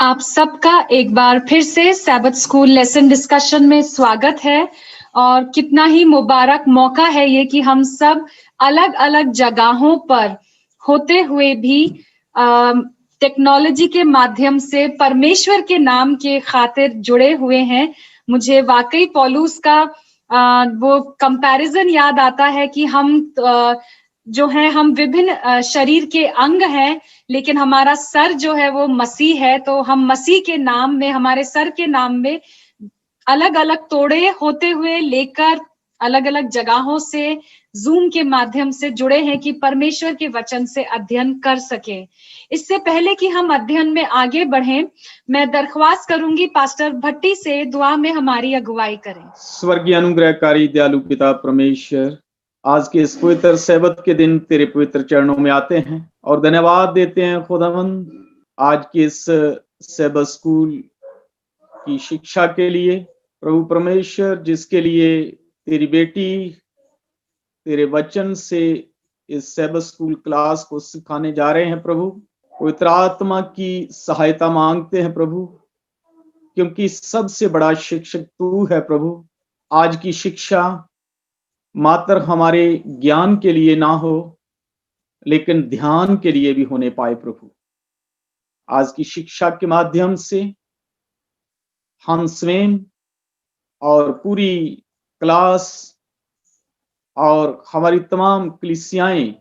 आप सबका एक बार फिर से सैबथ स्कूल लेसन डिस्कशन में स्वागत है। और कितना ही मुबारक मौका है ये कि हम सब अलग अलग जगहों पर होते हुए भी टेक्नोलॉजी के माध्यम से परमेश्वर के नाम के खातिर जुड़े हुए हैं। मुझे वाकई पौलुस का वो कंपैरिजन याद आता है कि हम जो है हम विभिन्न शरीर के अंग हैं, लेकिन हमारा सर जो है वो मसीह है। तो हम मसीह के नाम में, हमारे सर के नाम में अलग अलग तोड़े होते हुए लेकर अलग अलग जगहों से जूम के माध्यम से जुड़े हैं कि परमेश्वर के वचन से अध्ययन कर सके। इससे पहले कि हम अध्ययन में आगे बढ़ें, मैं दरख्वास्त करूंगी पास्टर भट्टी से दुआ में हमारी अगुवाई करें। स्वर्गीय अनुग्रहकारी दयालु पिता परमेश्वर, आज के इस पवित्र सैबत के दिन तेरे पवित्र चरणों में आते हैं और धन्यवाद देते हैं खुदावंद आज के इस सैबत स्कूल की शिक्षा के लिए। प्रभु परमेश्वर, जिसके लिए तेरी बेटी तेरे वचन से इस सैबत स्कूल क्लास को सिखाने जा रहे हैं, प्रभु पवित्र आत्मा की सहायता मांगते हैं प्रभु, क्योंकि सबसे बड़ा शिक्षक तू है प्रभु। आज की शिक्षा मात्र हमारे ज्ञान के लिए ना हो, लेकिन ध्यान के लिए भी होने पाए प्रभु। आज की शिक्षा के माध्यम से हम स्वयं और पूरी क्लास और हमारी तमाम कलीसियाएं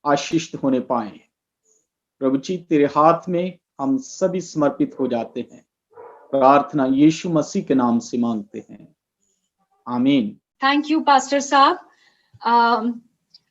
आशीषित होने पाए। प्रभु जी, तेरे हाथ में हम सभी समर्पित हो जाते हैं। प्रार्थना यीशु मसीह के नाम से मांगते हैं, आमीन। थैंक यू पास्टर साहब।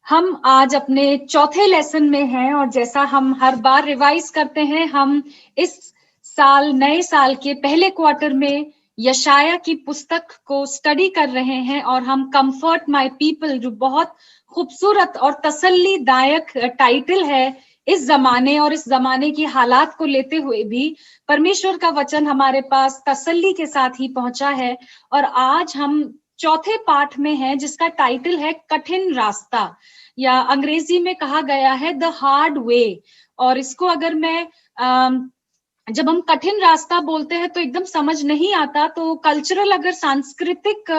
हम आज अपने चौथे लेसन में हैं और जैसा हम हर बार रिवाइज करते हैं, हम इस साल नए साल के पहले क्वार्टर में यशाया की पुस्तक को स्टडी कर रहे हैं और हम कंफर्ट माय पीपल, जो बहुत खूबसूरत और तसल्लीदायक टाइटल है, इस जमाने और इस जमाने की हालात को लेते हुए भी परमेश्वर का वचन हमारे पास तसल्ली के साथ ही पहुंचा है। और आज हम चौथे पाठ में हैं जिसका टाइटल है कठिन रास्ता, या अंग्रेजी में कहा गया है द हार्ड वे। और इसको अगर मैं जब हम कठिन रास्ता बोलते हैं तो एकदम समझ नहीं आता, तो कल्चरल अगर सांस्कृतिक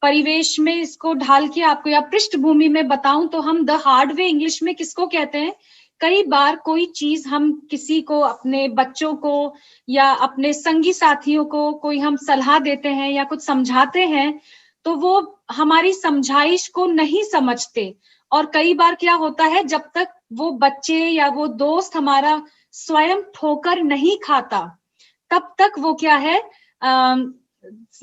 परिवेश में इसको ढाल के आपको या पृष्ठभूमि में बताऊं तो हम द हार्ड वे इंग्लिश में किसको कहते हैं? कई बार कोई चीज हम किसी को, अपने बच्चों को या अपने संगी साथियों को कोई हम सलाह देते हैं या कुछ समझाते हैं, तो वो हमारी समझाइश को नहीं समझते। और कई बार क्या होता है, जब तक वो बच्चे या वो दोस्त हमारा स्वयं ठोकर नहीं खाता, तब तक वो क्या है,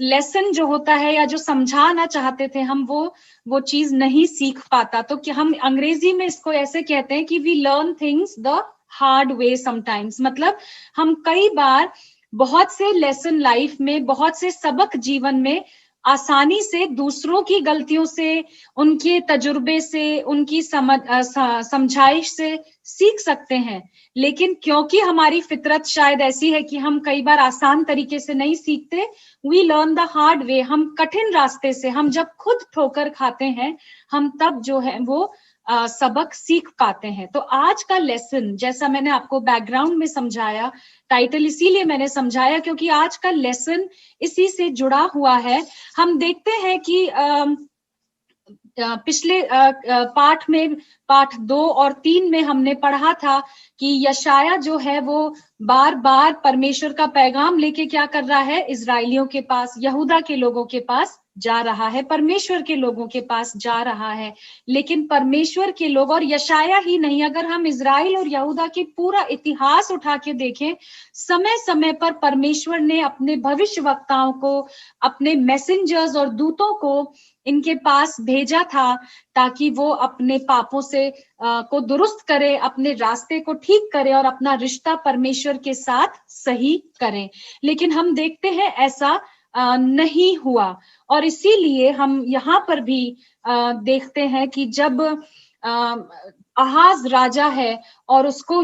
लेसन जो होता है या जो समझाना चाहते थे हम, वो चीज नहीं सीख पाता। तो क्या हम अंग्रेजी में इसको ऐसे कहते हैं कि we learn things the hard way sometimes. मतलब हम कई बार बहुत से लेसन लाइफ में, बहुत से सबक जीवन में आसानी से दूसरों की गलतियों से, उनके तजुर्बे से, उनकी समझाइश से सीख सकते हैं। लेकिन क्योंकि हमारी फितरत शायद ऐसी है कि हम कई बार आसान तरीके से नहीं सीखते, we learn the hard way. हम कठिन रास्ते से, हम जब खुद ठोकर खाते हैं, हम तब जो है वो सबक सीख पाते हैं। तो आज का लेसन, जैसा मैंने आपको बैकग्राउंड में समझाया, टाइटल इसीलिए मैंने समझाया क्योंकि आज का लेसन इसी से जुड़ा हुआ है। हम देखते हैं कि पिछले पाठ में, पाठ 2 और 3 में हमने पढ़ा था कि यशाया जो है वो बार बार परमेश्वर का पैगाम लेके क्या कर रहा है, इजराइलियों के पास, यहूदा के लोगों के पास जा रहा है, परमेश्वर के लोगों के पास जा रहा है। लेकिन परमेश्वर के लोग, और यशाया ही नहीं, अगर हम इजराइल और यहूदा के पूरा इतिहास उठा के देखें, समय समय पर परमेश्वर ने अपने भविष्यवक्ताओं को, अपने मैसेंजर्स और दूतों को इनके पास भेजा था ताकि वो अपने पापों से को दुरुस्त करे, अपने रास्ते को ठीक करे और अपना रिश्ता परमेश्वर के साथ सही करें। लेकिन हम देखते हैं ऐसा नहीं हुआ। और इसीलिए हम यहाँ पर भी देखते हैं कि जब आहाज राजा है और उसको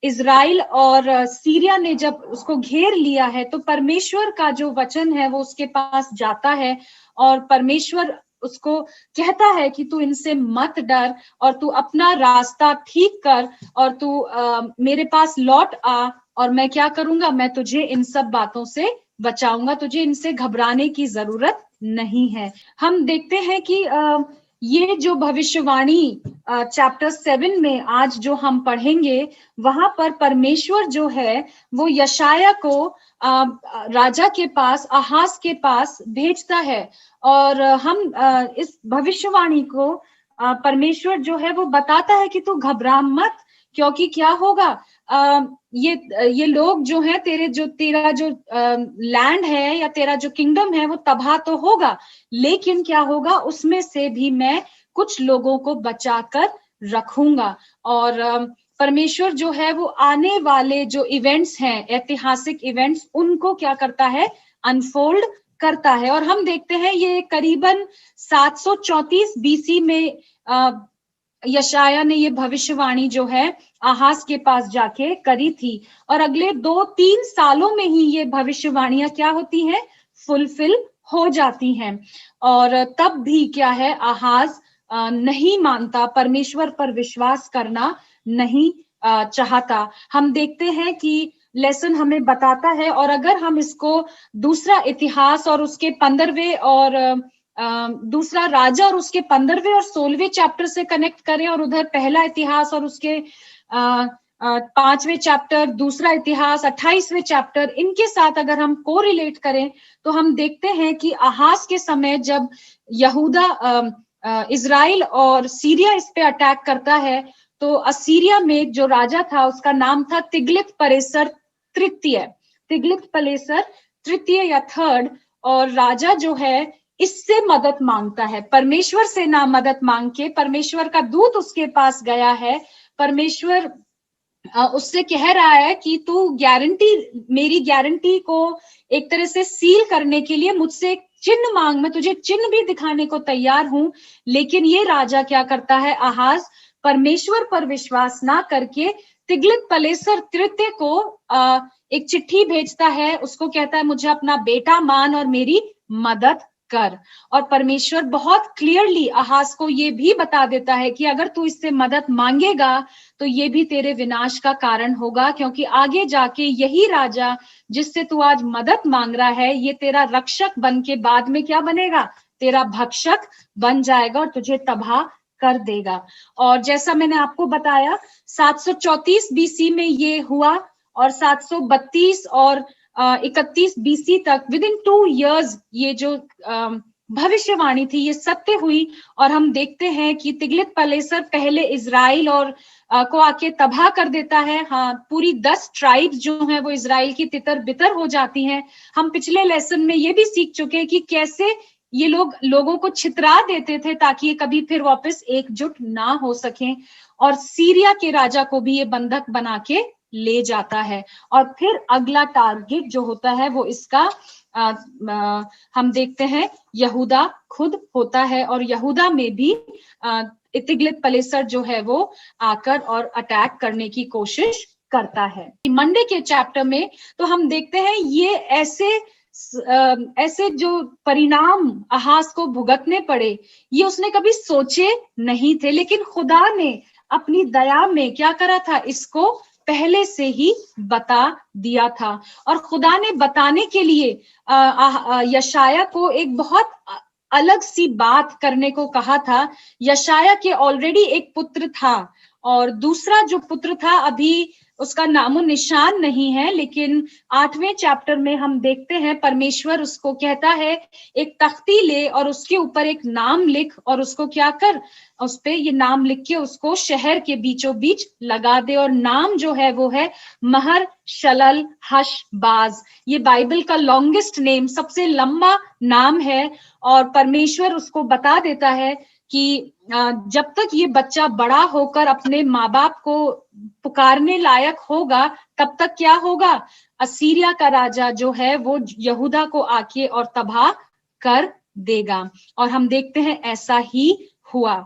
इजराइल और सीरिया ने जब उसको घेर लिया है, तो परमेश्वर का जो वचन है वो उसके पास जाता है और परमेश्वर उसको कहता है कि तू इनसे मत डर और तू अपना रास्ता ठीक कर और तू मेरे पास लौट आ और मैं क्या करूंगा, मैं तुझे इन सब बातों से बचाऊंगा, तुझे इनसे घबराने की जरूरत नहीं है। हम देखते हैं कि ये जो भविष्यवाणी चैप्टर 7 में आज जो हम पढ़ेंगे, वहां पर परमेश्वर जो है वो यशाया को राजा के पास, आहाज के पास भेजता है और हम इस भविष्यवाणी को परमेश्वर जो है वो बताता है कि तू घबरा मत, क्योंकि क्या होगा, ये लोग जो है तेरा जो लैंड है या तेरा जो किंगडम है वो तबाह तो होगा, लेकिन क्या होगा, उसमें से भी मैं कुछ लोगों को बचाकर रखूंगा। और परमेश्वर जो है वो आने वाले जो इवेंट्स हैं, ऐतिहासिक इवेंट्स, उनको क्या करता है, अनफोल्ड करता है। और हम देखते हैं ये करीबन 734 बीसी में यशाया ने ये भविष्यवाणी जो है आहाज के पास जाके करी थी और अगले 2-3 सालों में ही ये भविष्यवाणियां क्या होती हैं, फुलफिल हो जाती हैं। और तब भी क्या है, आहाज नहीं मानता, परमेश्वर पर विश्वास करना नहीं चाहता। हम देखते हैं कि लेसन हमें बताता है, और अगर हम इसको दूसरा इतिहास और उसके 15वें और दूसरा राजा और उसके 15वें और 16वें चैप्टर से कनेक्ट करें और उधर पहला इतिहास और उसके 5वें चैप्टर, दूसरा इतिहास 28वें चैप्टर, इनके साथ अगर हम को रिलेट करें तो हम देखते हैं कि आहाज के समय जब यहूदा इजराइल और सीरिया इस पे अटैक करता है, तो असीरिया में जो राजा था उसका नाम था तिग्लत-पिलेसर तृतीय या थर्ड। और राजा जो है इससे मदद मांगता है, परमेश्वर से ना मदद मांग के, परमेश्वर का दूत उसके पास गया है, परमेश्वर उससे कह रहा है कि तू मेरी गारंटी को एक तरह से सील करने के लिए मुझसे एक चिन्ह मांग, मैं तुझे चिन्ह भी दिखाने को तैयार हूं। लेकिन ये राजा क्या करता है, आहाज, परमेश्वर पर विश्वास ना करके तिग्लत-पिलेसर तृतीय को एक चिट्ठी भेजता है, उसको कहता है मुझे अपना बेटा मान और मेरी मदद कर। और परमेश्वर बहुत क्लियरली आहाज को ये भी बता देता है कि अगर तू इससे मदद मांगेगा तो ये भी तेरे विनाश का कारण होगा, क्योंकि आगे जाके यही राजा जिससे तू आज मदद मांग रहा है, ये तेरा रक्षक बन के बाद में क्या बनेगा, तेरा भक्षक बन जाएगा और तुझे तबाह कर देगा। और जैसा मैंने आपको बताया 734 बीसी में ये हुआ और 732 और 31 बीसी तक, विद इन 2 years ये जो भविष्यवाणी थी ये सत्य हुई। और हम देखते हैं कि तिग्लत-पिलेसर पहले इजराइल और को आके तबाह कर देता है। हाँ, पूरी 10 ट्राइब्स जो हैं वो इजराइल की तितर बितर हो जाती हैं। हम पिछले लेसन में ये भी सीख चुके हैं कि कैसे ये लोगों को छितरा देते थे ताकि ये कभी फिर वापस एकजुट ना हो सकें। और सीरिया के राजा को भी ये बंधक बना के ले जाता है। और फिर अगला टारगेट जो होता है वो इसका हम देखते हैं यहूदा खुद होता है। और यहूदा में भी तिग्लत-पिलेसर जो है वो आकर और अटैक करने की कोशिश करता है। मंडे के चैप्टर में तो हम देखते हैं ये ऐसे जो परिणाम आहाज को भुगतने पड़े, ये उसने कभी सोचे नहीं थे, लेकिन खुदा ने अपनी दया में क्या करा था, इसको पहले से ही बता दिया था। और खुदा ने बताने के लिए यशाया को एक बहुत अलग सी बात करने को कहा था। यशाया के ऑलरेडी एक पुत्र था और दूसरा जो पुत्र था अभी उसका नामो निशान नहीं है, लेकिन 8वें चैप्टर में हम देखते हैं परमेश्वर उसको कहता है एक तख्ती ले और उसके ऊपर एक नाम लिख और उसको क्या कर, उस पे ये नाम लिख के उसको शहर के बीचों बीच लगा दे। और नाम जो है वो है महर शलल हशबाज। ये बाइबल का लॉन्गेस्ट नेम, सबसे लंबा नाम है। और परमेश्वर उसको बता देता है कि जब तक ये बच्चा बड़ा होकर अपने माँ बाप को पुकारने लायक होगा तब तक क्या होगा, असीरिया का राजा जो है वो यहूदा को आके और तबाह कर देगा। और हम देखते हैं ऐसा ही हुआ।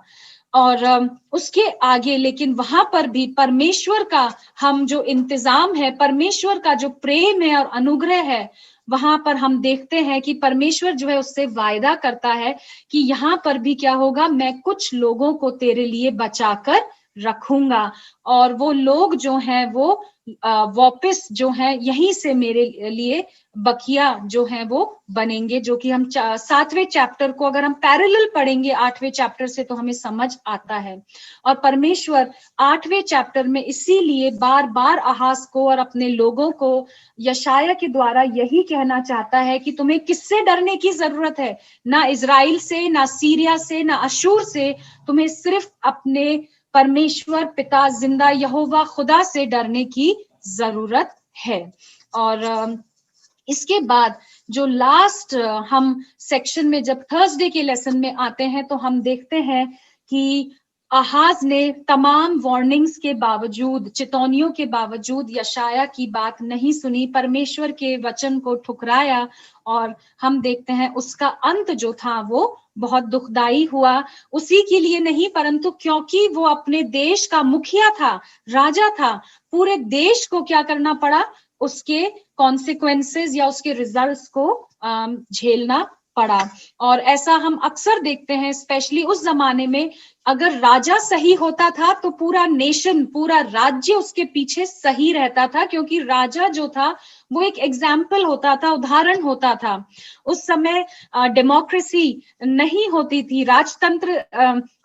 और उसके आगे लेकिन वहां पर भी परमेश्वर का हम जो इंतजाम है, परमेश्वर का जो प्रेम है और अनुग्रह है, वहां पर हम देखते हैं कि परमेश्वर जो है उससे वायदा करता है कि यहाँ पर भी क्या होगा, मैं कुछ लोगों को तेरे लिए बचाकर रखूंगा, और वो लोग जो हैं वो वापस जो है यहीं से मेरे लिए बकिया जो है वो बनेंगे, जो कि हम 7वें चैप्टर को अगर हम पैरेलल पढ़ेंगे 8वें चैप्टर से तो हमें समझ आता है। और परमेश्वर 8वें चैप्टर में इसीलिए बार बार आहाज को और अपने लोगों को यशाया के द्वारा यही कहना चाहता है कि तुम्हें किससे डरने की जरूरत है, ना इजराइल से, ना सीरिया से, ना अशूर से, तुम्हें सिर्फ अपने परमेश्वर पिता जिंदा यहोवा खुदा से डरने की जरूरत है। और इसके बाद जो लास्ट हम सेक्शन में जब थर्सडे के लेसन में आते हैं तो हम देखते हैं कि आहाज ने तमाम वार्निंग्स के बावजूद, चेतावनियों के बावजूद यशाया की बात नहीं सुनी, परमेश्वर के वचन को ठुकराया, और हम देखते हैं उसका अंत जो था वो बहुत दुखदाई हुआ। उसी के लिए नहीं, परंतु क्योंकि वो अपने देश का मुखिया था, राजा था, पूरे देश को क्या करना पड़ा, उसके कॉन्सिक्वेंसेस या उसके रिजल्ट्स को झेलना पड़ा। और ऐसा हम अक्सर देखते हैं, स्पेशली उस जमाने में अगर राजा सही होता था तो पूरा नेशन, पूरा राज्य उसके पीछे सही रहता था, क्योंकि राजा जो था वो एक एग्जाम्पल होता था, उदाहरण होता था। उस समय डेमोक्रेसी नहीं होती थी, राजतंत्र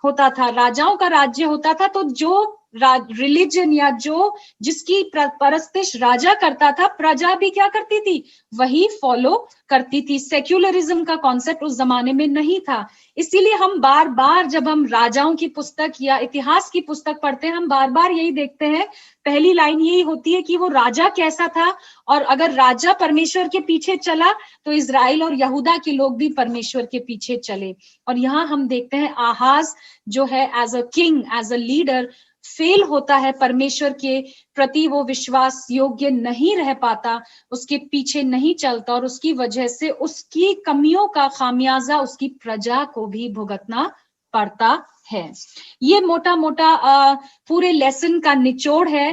होता था, राजाओं का राज्य होता था, तो जो रिलीजन या जो जिसकी परस्तिश राजा करता था, प्रजा भी क्या करती थी, वही फॉलो करती थी। सेक्युलरिज्म का कॉन्सेप्ट उस जमाने में नहीं था। इसीलिए हम बार बार जब हम राजाओं की पुस्तक या इतिहास की पुस्तक पढ़ते हैं, हम बार बार यही देखते हैं, पहली लाइन यही होती है कि वो राजा कैसा था, और अगर राजा परमेश्वर के पीछे चला तो इजराइल और यहूदा के लोग भी परमेश्वर के पीछे चले। और यहाँ हम देखते हैं आहाज जो है as a king, as a leader fail होता है, परमेश्वर के प्रति वो विश्वास योग्य नहीं रह पाता, उसके पीछे नहीं चलता, और उसकी वजह से उसकी कमियों का खामियाजा उसकी प्रजा को भी भुगतना पड़ता है। ये मोटा मोटा पूरे लेसन का निचोड़ है।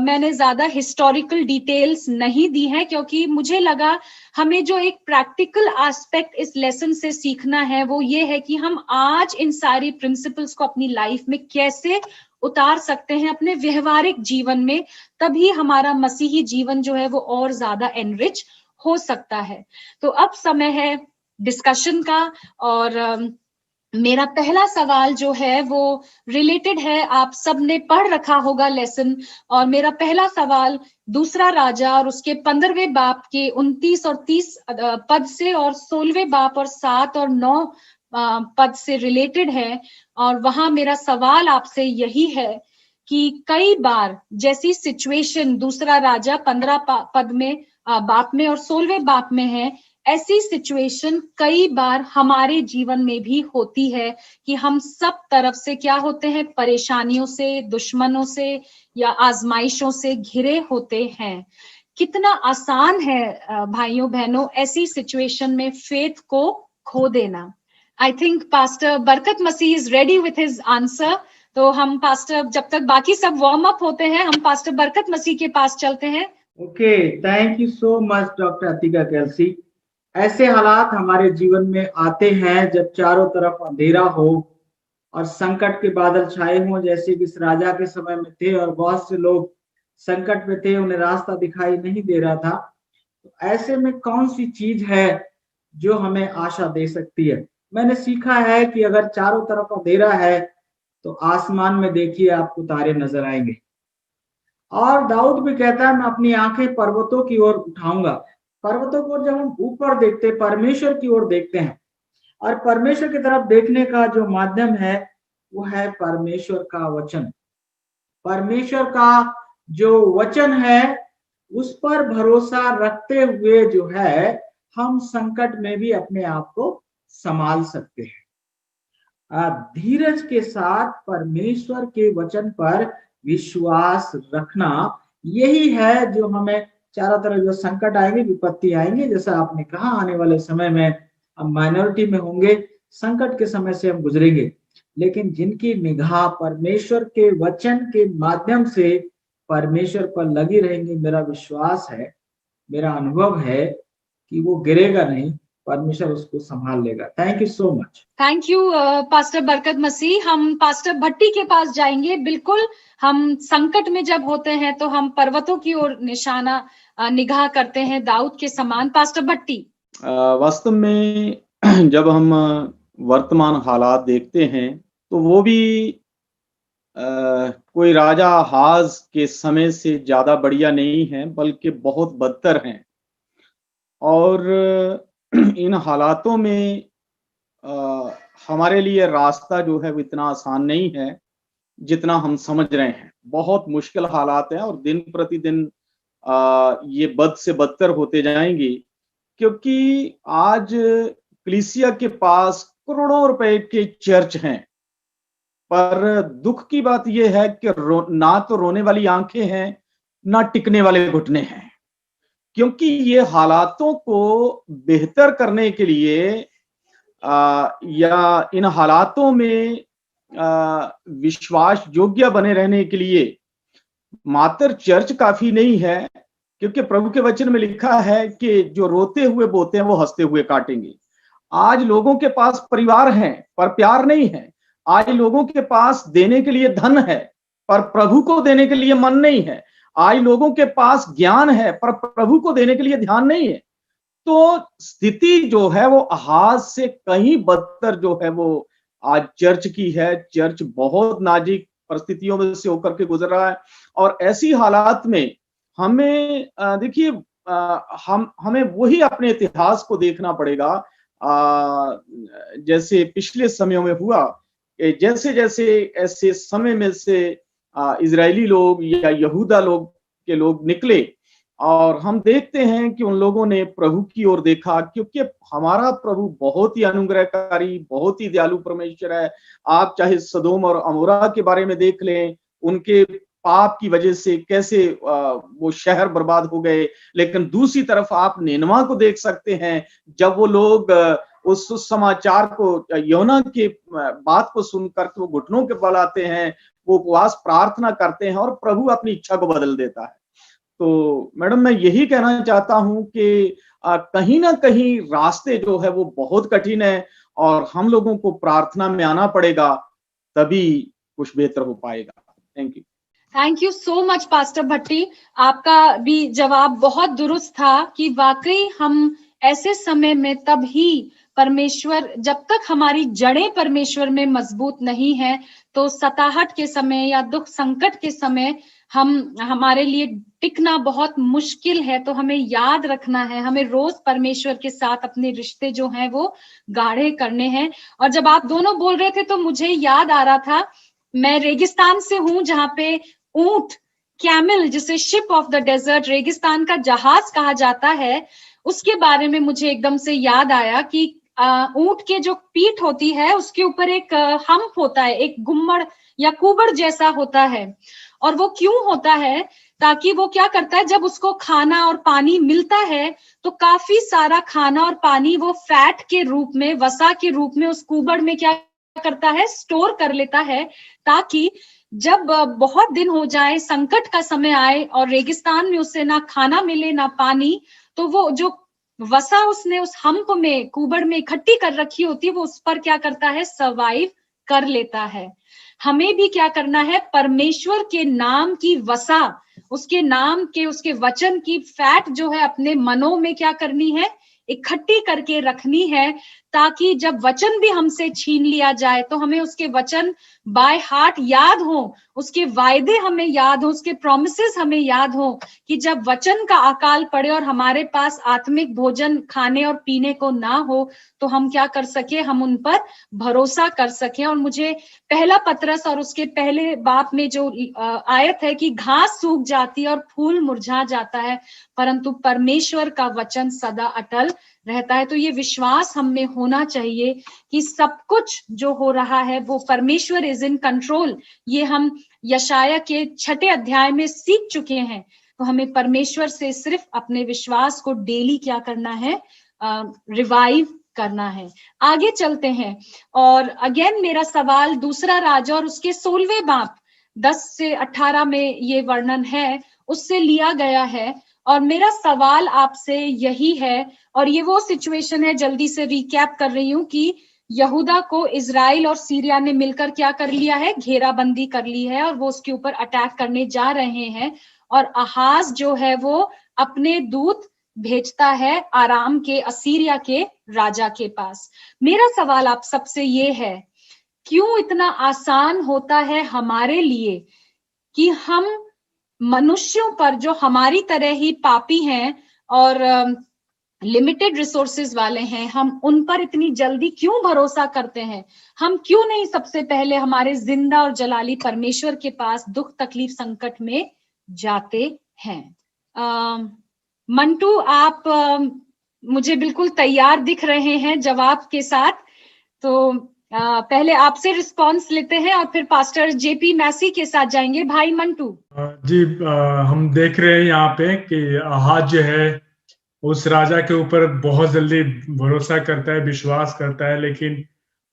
मैंने ज्यादा हिस्टोरिकल डिटेल्स नहीं दी है, क्योंकि मुझे लगा हमें जो एक प्रैक्टिकल एस्पेक्ट इस लेसन से सीखना है वो ये है कि हम आज इन सारी प्रिंसिपल्स को अपनी लाइफ में कैसे उतार सकते हैं अपने व्यवहारिक जीवन में, तभी हमारा मसीही जीवन जो है वो और ज्यादा एनरिच हो सकता है। तो अब समय है डिस्कशन का, और मेरा पहला सवाल जो है वो रिलेटेड है, आप सबने पढ़ रखा होगा लेसन, और मेरा पहला सवाल दूसरा राजा और उसके 15वें बाप के 29 और 30 पद से, और 16वें बाप और 7 और 9 पद से रिलेटेड है। और वहां मेरा सवाल आपसे यही है कि कई बार जैसी सिचुएशन दूसरा राजा 15 पद में बाप में और 16वें बाप में है, ऐसी सिचुएशन कई बार हमारे जीवन में भी होती है कि हम सब तरफ से क्या होते हैं, परेशानियों से, दुश्मनों से या आजमाइशों से घिरे होते हैं। कितना आसान है भाइयों बहनों ऐसी सिचुएशन में फेथ को खो देना। आई think pastor Barkat Masih is ready with his answer. तो हम पास्टर, जब तक बाकी सब वार्म अप होते हैं, हम पास्टर बरकत मसीह के पास चलते हैं। Okay, thank you so much doctor Atika Kalsi. ऐसे हालात हमारे जीवन में आते हैं जब चारों तरफ अंधेरा हो और संकट के बादल छाए हों, जैसे कि इस राजा के समय में थे, और बहुत से लोग संकट में थे, उन्हें रास्ता दिखाई नहीं दे रहा था। तो ऐसे में कौन सी चीज है जो हमें आशा दे सकती है? मैंने सीखा है कि अगर चारों तरफ अंधेरा है तो आसमान में देखिए आपको तारे नजर आएंगे। और दाऊद भी कहता है मैं अपनी आंखें पर्वतों की ओर उठाऊंगा। पर्वतों को जब हम ऊपर देखते, परमेश्वर की ओर देखते हैं, और परमेश्वर की तरफ देखने का जो माध्यम है वो है परमेश्वर का वचन। परमेश्वर का जो वचन है उस पर भरोसा रखते हुए जो है हम संकट में भी अपने आप को संभाल सकते हैं। धीरज के साथ परमेश्वर के वचन पर विश्वास रखना, यही है जो हमें चारों तरफ जो संकट आएंगे, विपत्ति आएंगे, जैसा आपने कहा आने वाले समय में हम माइनॉरिटी में होंगे, संकट के समय से हम गुजरेंगे, लेकिन जिनकी निगाह परमेश्वर के वचन के माध्यम से परमेश्वर पर लगी रहेंगी, मेरा विश्वास है, मेरा अनुभव है कि वो गिरेगा नहीं, परमेश्वर उसको संभाल लेगा। Thank you so much. Thank you pastor Barkat मसीह। हम पास्टर भट्टी के पास जाएंगे। बिल्कुल, हम संकट में जब होते हैं तो हम पर्वतों की ओर निगाह करते हैं, दाऊद के समान। पास्टर भट्टी। वास्तव में जब हम वर्तमान हालात देखते हैं तो वो भी कोई राजा हाज के समय से ज्यादा बढ़िया नहीं है, बल्कि बहुत बदतर हैं। और इन हालातों में हमारे लिए रास्ता जो है वो इतना आसान नहीं है जितना हम समझ रहे हैं। बहुत मुश्किल हालात हैं और दिन प्रतिदिन ये बद से बदतर होते जाएंगे, क्योंकि आज कलीसिया के पास करोड़ों रुपए के चर्च हैं, पर दुख की बात यह है कि ना तो रोने वाली आंखें हैं, ना टिकने वाले घुटने हैं। क्योंकि ये हालातों को बेहतर करने के लिए या इन हालातों में विश्वास योग्य बने रहने के लिए मात्र चर्च काफी नहीं है, क्योंकि प्रभु के वचन में लिखा है कि जो रोते हुए बोते हैं वो हंसते हुए काटेंगे। आज लोगों के पास परिवार हैं पर प्यार नहीं है। आज लोगों के पास देने के लिए धन है पर प्रभु को देने के लिए मन नहीं है। आज लोगों के पास ज्ञान है पर प्रभु को देने के लिए ध्यान नहीं है। तो स्थिति जो है वो आहाज से कहीं बदतर जो है वो आज चर्च की है। चर्च बहुत नाजुक परिस्थितियों में से होकर के गुजर रहा है और ऐसी हालात में हमें देखिए हमें वही अपने इतिहास को देखना पड़ेगा, जैसे पिछले समयों में हुआ। जैसे जैसे ऐसे समय में से इजरायली लोग या यहूदा लोग के लोग निकले और हम देखते हैं कि उन लोगों ने प्रभु की ओर देखा, क्योंकि हमारा प्रभु बहुत ही अनुग्रहकारी, बहुत ही दयालु परमेश्वर है। आप चाहे सदोम और अमोरा के बारे में देख लें, उनके पाप की वजह से कैसे वो शहर बर्बाद हो गए। लेकिन दूसरी तरफ आप निनवा को देख सकते हैं, जब वो लोग उस समाचार को, योना के बात को सुनकर के वो घुटनों के बल आते हैं, वो उपवास प्रार्थना करते हैं और प्रभु अपनी इच्छा को बदल देता है। तो मैडम मैं यही कहना चाहता हूं कि कहीं ना कहीं रास्ते जो है वो बहुत कठिन है और हम लोगों को प्रार्थना में आना पड़ेगा, तभी कुछ बेहतर हो पाएगा। Thank you so much pastor Bhatti. आपका भी जवाब बहुत दुरुस्त था कि वाकई हम ऐसे समय में तब ही परमेश्वर, जब तक हमारी जड़ें परमेश्वर में मजबूत नहीं है तो सताहट के समय या दुख संकट के समय हमारे लिए टिकना बहुत मुश्किल है। तो हमें याद रखना है, हमें रोज परमेश्वर के साथ अपने रिश्ते जो हैं वो गाढ़े करने हैं। और जब आप दोनों बोल रहे थे तो मुझे याद आ रहा था, मैं रेगिस्तान से हूं जहां पे ऊंट, कैमल, जिसे शिप ऑफ द डेजर्ट, रेगिस्तान का जहाज कहा जाता है, उसके बारे में मुझे एकदम से याद आया कि ऊंट के जो पीठ होती है उसके ऊपर एक हम्प होता है, एक गुम्मड़ या कुबड़ जैसा होता है। और वो क्यों होता है? ताकि वो क्या करता है, जब उसको खाना और पानी मिलता है तो काफी सारा खाना और पानी वो फैट के रूप में, वसा के रूप में उस कुबड़ में क्या करता है, स्टोर कर लेता है, ताकि जब बहुत दिन हो जाए, संकट का समय आए और रेगिस्तान में उससे ना खाना मिले ना पानी, तो वो जो वसा उसने उस हम्प में, कुबड़ में इकट्ठी कर रखी होती है, वो उस पर क्या करता है, सर्वाइव कर लेता है। हमें भी क्या करना है, परमेश्वर के नाम की वसा, उसके नाम के, उसके वचन की फैट जो है अपने मनों में क्या करनी है, इकट्ठी करके रखनी है, ताकि जब वचन भी हमसे छीन लिया जाए तो हमें उसके वचन बाय हार्ट याद हो, उसके वायदे हमें याद हो, उसके प्रोमिसेस हमें याद हो, कि जब वचन का अकाल पड़े और हमारे पास आत्मिक भोजन खाने और पीने को ना हो तो हम क्या कर सके, हम उन पर भरोसा कर सके। और मुझे पहला पतरस और उसके पहले बाप में जो आयत है कि घास सूख जाती है और फूल मुरझा जाता है, परंतु परमेश्वर का वचन सदा अटल रहता है। तो ये विश्वास हम में होना चाहिए कि सब कुछ जो हो रहा है वो परमेश्वर इज इन कंट्रोल। ये हम यशाया के 6 अध्याय में सीख चुके हैं। तो हमें परमेश्वर से सिर्फ अपने विश्वास को डेली क्या करना है, रिवाइव करना है। आगे चलते हैं और अगेन मेरा सवाल दूसरा राजा और उसके 16वें बाप 10 से 18 में ये वर्णन है, उससे लिया गया है। और मेरा सवाल आपसे यही है, और ये वो सिचुएशन है, जल्दी से रिकैप कर रही हूँ, कि यहूदा को इजराइल और सीरिया ने मिलकर क्या कर लिया है, घेराबंदी कर ली है और वो उसके ऊपर अटैक करने जा रहे हैं। और आहाज जो है वो अपने दूत भेजता है आराम के, असीरिया के राजा के पास। मेरा सवाल आप सबसे ये है, क्यों इतना आसान होता है हमारे लिए कि हम मनुष्यों पर, जो हमारी तरह ही पापी हैं और लिमिटेड रिसोर्सेज वाले हैं, हम उन पर इतनी जल्दी क्यों भरोसा करते हैं? हम क्यों नहीं सबसे पहले हमारे जिंदा और जलाली परमेश्वर के पास दुख तकलीफ संकट में जाते हैं? मंटू, आप मुझे बिल्कुल तैयार दिख रहे हैं जवाब के साथ, तो पहले आपसे रिस्पांस लेते हैं और फिर पास्टर जेपी मैसी के साथ जाएंगे। भाई मंटू। जी, हम देख रहे हैं यहाँ पे कि आहाज जो है उस राजा के ऊपर बहुत जल्दी भरोसा करता है, विश्वास करता है। लेकिन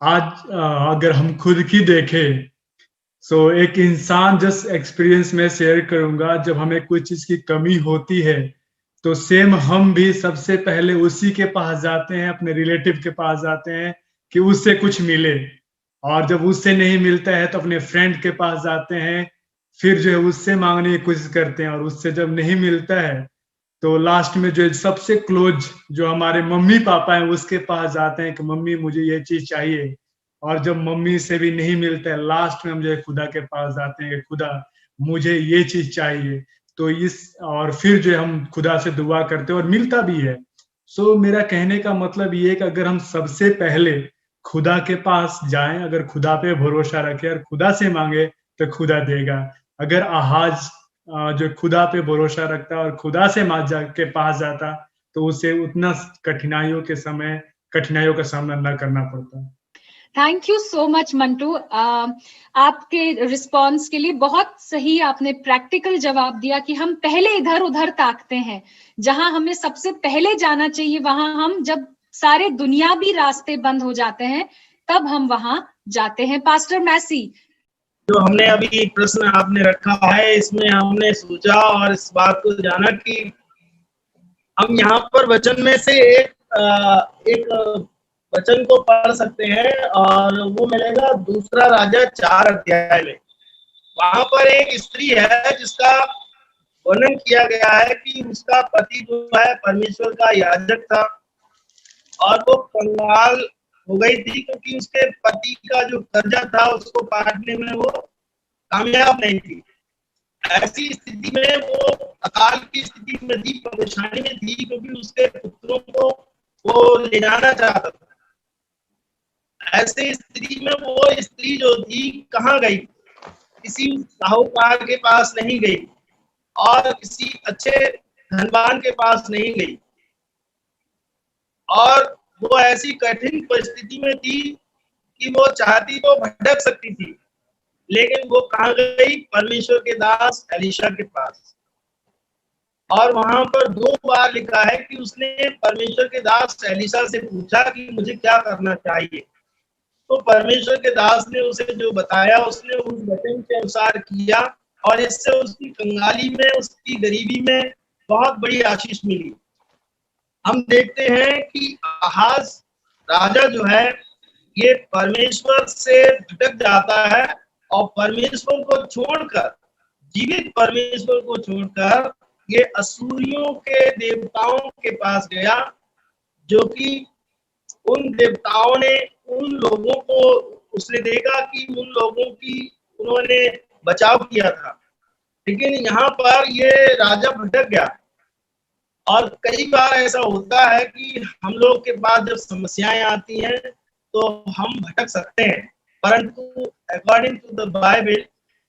आज अगर हम खुद की देखें, सो एक इंसान जस्ट एक्सपीरियंस में शेयर करूंगा, जब हमें कोई चीज की कमी होती है तो सेम हम भी सबसे पहले उसी के पास जाते हैं, अपने रिलेटिव के पास जाते हैं कि उससे कुछ मिले। और जब उससे नहीं मिलता है तो अपने फ्रेंड के पास जाते हैं, फिर जो है उससे मांगने की कोशिश करते हैं। और उससे जब नहीं मिलता है तो लास्ट में जो सबसे क्लोज जो हमारे मम्मी पापा हैं उसके पास जाते हैं कि मम्मी मुझे ये चीज चाहिए। और जब मम्मी से भी नहीं मिलता है, लास्ट में हम जो है खुदा के पास जाते हैं कि खुदा मुझे ये चीज चाहिए। तो और फिर जो है हम खुदा से दुआ करते हैं और मिलता भी है। सो मेरा कहने का मतलब ये है कि अगर हम सबसे पहले खुदा के पास जाएं, अगर खुदा पे भरोसा रखें और खुदा से मांगे तो खुदा देगा। अगर आहाज जो खुदा पे भरोसा रखता और खुदा से के पास जाता तो उसे उतना कठिनाइयों का सामना न करना पड़ता। Thank you so much Mantu, आपके रिस्पांस के लिए। बहुत सही आपने प्रैक्टिकल जवाब दिया कि हम पहले इधर उधर ताकते हैं, जहां हमें सबसे पहले जाना चाहिए वहां हम, जब सारे दुनियावी रास्ते बंद हो जाते हैं तब हम वहां जाते हैं। पास्टर मैसी। जो हमने अभी प्रश्न आपने रखा है, इसमें हमने सोचा और इस बात को जाना कि हम यहाँ पर वचन में से एक वचन को पढ़ सकते हैं और वो मिलेगा दूसरा राजा 4 अध्याय में। वहां पर एक स्त्री है जिसका वर्णन किया गया है कि उसका पति जो है परमेश्वर का याजक था और वो कंगाल हो गई थी क्योंकि उसके पति का जो कर्जा था उसको काटने में वो कामयाब नहीं थी। ऐसी स्थिति में वो अकाल की स्थिति में थी, परेशानी में थी, क्योंकि उसके पुत्रों को वो ले जाना चाहता था। ऐसे स्थिति में वो स्त्री जो थी कहाँ गई? किसी साहूकार के पास नहीं गई और किसी अच्छे धनवान के पास नहीं गई, और वो ऐसी कठिन परिस्थिति में थी कि वो चाहती तो भटक सकती थी, लेकिन वो कहाँ गई? परमेश्वर के दास एलीशा के पास। और वहां पर 2 बार लिखा है कि उसने परमेश्वर के दास एलीशा से पूछा कि मुझे क्या करना चाहिए। तो परमेश्वर के दास ने उसे जो बताया उसने उस वचन के अनुसार किया और इससे उसकी कंगाली में, उसकी गरीबी में बहुत बड़ी आशीष मिली। हम देखते हैं कि आहाज राजा जो है ये परमेश्वर से भटक जाता है और परमेश्वर को छोड़कर, जीवित परमेश्वर को छोड़कर ये असूरियों के देवताओं के पास गया, जो कि उन देवताओं ने उन लोगों को, उसने देखा कि उन लोगों की उन्होंने बचाव किया था, लेकिन यहाँ पर ये राजा भटक गया। और कई बार ऐसा होता है कि हम लोग के पास जब समस्याएं आती हैं तो हम भटक सकते हैं, परंतु अकॉर्डिंग टू द बाइबल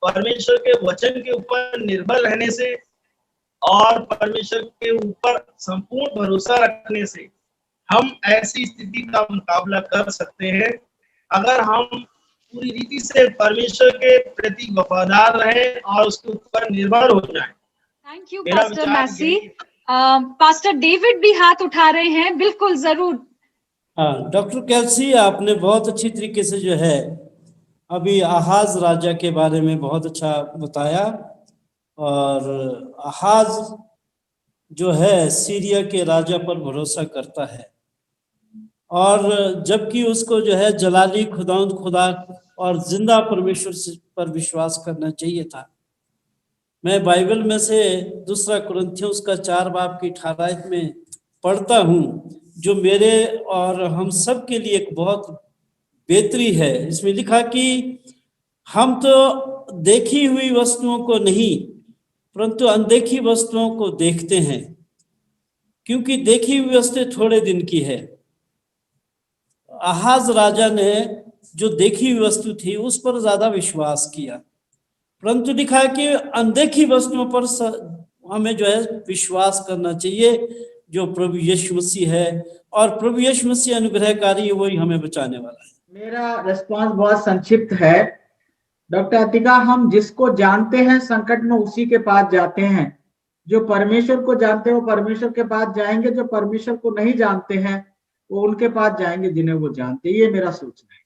परमेश्वर के वचन के ऊपर निर्भर रहने से और परमेश्वर के ऊपर संपूर्ण भरोसा रखने से हम ऐसी स्थिति का मुकाबला कर सकते हैं, अगर हम पूरी रीति से परमेश्वर के प्रति वफादार रहें और उसके ऊपर निर्भर हो जाएं। Thank you pastor Massey. Pastor David भी हाथ उठा रहे हैं। बिल्कुल, जरूर। डॉक्टर केल्सी, आपने बहुत अच्छी तरीके से जो है अभी आहाज राजा के बारे में बहुत अच्छा बताया। और आहाज जो है सीरिया के राजा पर भरोसा करता है, और जबकि उसको जो है जलाली खुदा और जिंदा परमेश्वर पर विश्वास करना चाहिए था। मैं बाइबल में से दूसरा कुरिन्थियों का 4 बाब की 18 में पढ़ता हूँ, जो मेरे और हम सब के लिए एक बहुत बेहतरी है। इसमें लिखा कि हम तो देखी हुई वस्तुओं को नहीं परंतु अनदेखी वस्तुओं को देखते हैं, क्योंकि देखी हुई वस्तु थोड़े दिन की है। आहाज राजा ने जो देखी हुई वस्तु थी उस पर ज्यादा विश्वास किया, परंतु लिखा है कि अनदेखी वस्तुओं पर हमें जो है विश्वास करना चाहिए, जो प्रभु यीशु मसीह है, और प्रभु यीशु मसीह अनुग्रहकारी है, वही हमें बचाने वाला है। मेरा रिस्पांस बहुत संक्षिप्त है। डॉक्टर अतिका, हम जिसको जानते हैं संकट में उसी के पास जाते हैं। जो परमेश्वर को जानते हैं वो परमेश्वर के पास जाएंगे, जो परमेश्वर को नहीं जानते हैं वो उनके पास जाएंगे जिन्हें वो जानते हैं। ये मेरा सोचना है।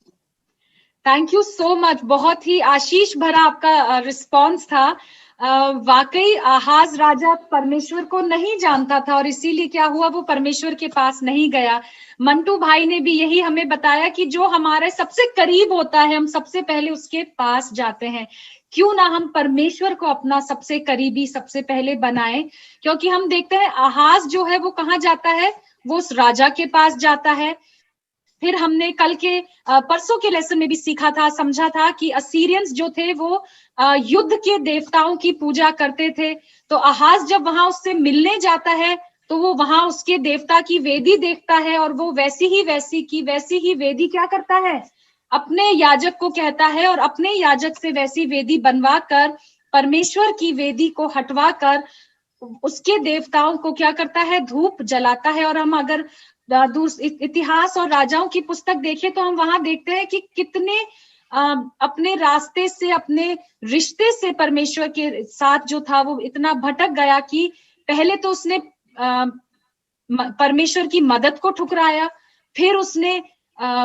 Thank you so much. बहुत ही आशीष भरा आपका रिस्पॉन्स था। वाकई आहाज राजा परमेश्वर को नहीं जानता था और इसीलिए क्या हुआ, वो परमेश्वर के पास नहीं गया। मंटू भाई ने भी यही हमें बताया कि जो हमारे सबसे करीब होता है हम सबसे पहले उसके पास जाते हैं। क्यों ना हम परमेश्वर को अपना सबसे करीबी सबसे पहले बनाएं, क्योंकि हम देखते हैं आहाज जो है वो कहाँ जाता है, वो उस राजा के पास जाता है। फिर हमने कल के परसों के लेसन में भी सीखा था, समझा था कि असीरियंस जो थे वो युद्ध के देवताओं की पूजा करते थे। तो आहाज जब वहां उससे मिलने जाता है तो वो वहां उसके देवता की वेदी देखता है और वो वैसी ही वेदी क्या करता है, अपने याजक को कहता है और अपने याजक से वैसी वेदी बनवा कर परमेश्वर की वेदी को हटवा कर उसके देवताओं को क्या करता है, धूप जलाता है। और हम अगर इतिहास और राजाओं की पुस्तक देखें तो हम वहां देखते हैं कि कितने अपने रास्ते से अपने रिश्ते से परमेश्वर के साथ जो था वो इतना भटक गया कि पहले तो उसने परमेश्वर की मदद को ठुकराया, फिर उसने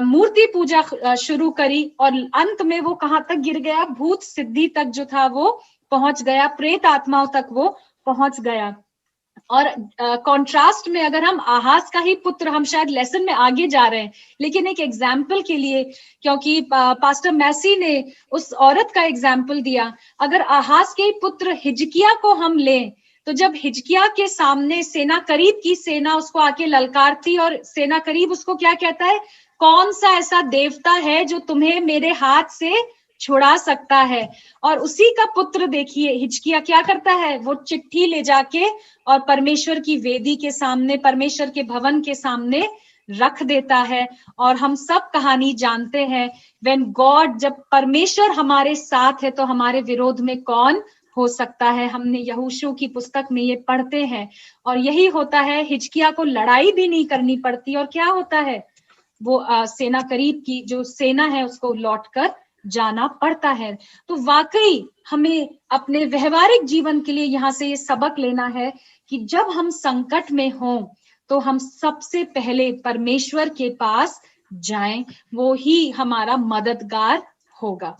मूर्ति पूजा शुरू करी और अंत में वो कहाँ तक गिर गया, भूत सिद्धि तक जो था वो पहुंच गया, प्रेत आत्माओं तक वो पहुंच गया। और कॉन्ट्रास्ट में अगर हम आहाज का ही पुत्र, हम शायद लेसन में आगे जा रहे हैं लेकिन एक एग्जाम्पल के लिए, क्योंकि पास्टर मैसी ने उस औरत का एग्जाम्पल दिया, अगर आहाज के पुत्र हिजकिया को हम लें तो जब हिजकिया के सामने सेना करीब की सेना उसको आके ललकारती और सेना करीब उसको क्या कहता है, कौन सा ऐसा देवता है जो तुम्हें मेरे हाथ से छुड़ा सकता है। और उसी का पुत्र देखिए हिजकिया क्या करता है, वो चिट्ठी ले जाके और परमेश्वर की वेदी के सामने, परमेश्वर के भवन के सामने रख देता है। और हम सब कहानी जानते हैं, व्हेन गॉड, जब परमेश्वर हमारे साथ है तो हमारे विरोध में कौन हो सकता है। हमने यहोशू की पुस्तक में ये पढ़ते हैं और यही होता है, हिजकिया को लड़ाई भी नहीं करनी पड़ती और क्या होता है, वो सेना करीब की जो सेना है उसको लौटकर जाना पड़ता है। तो वाकई हमें अपने व्यवहारिक जीवन के लिए यहाँ से ये सबक लेना है कि जब हम संकट में हों तो हम सबसे पहले परमेश्वर के पास जाएं, वो ही हमारा मददगार होगा।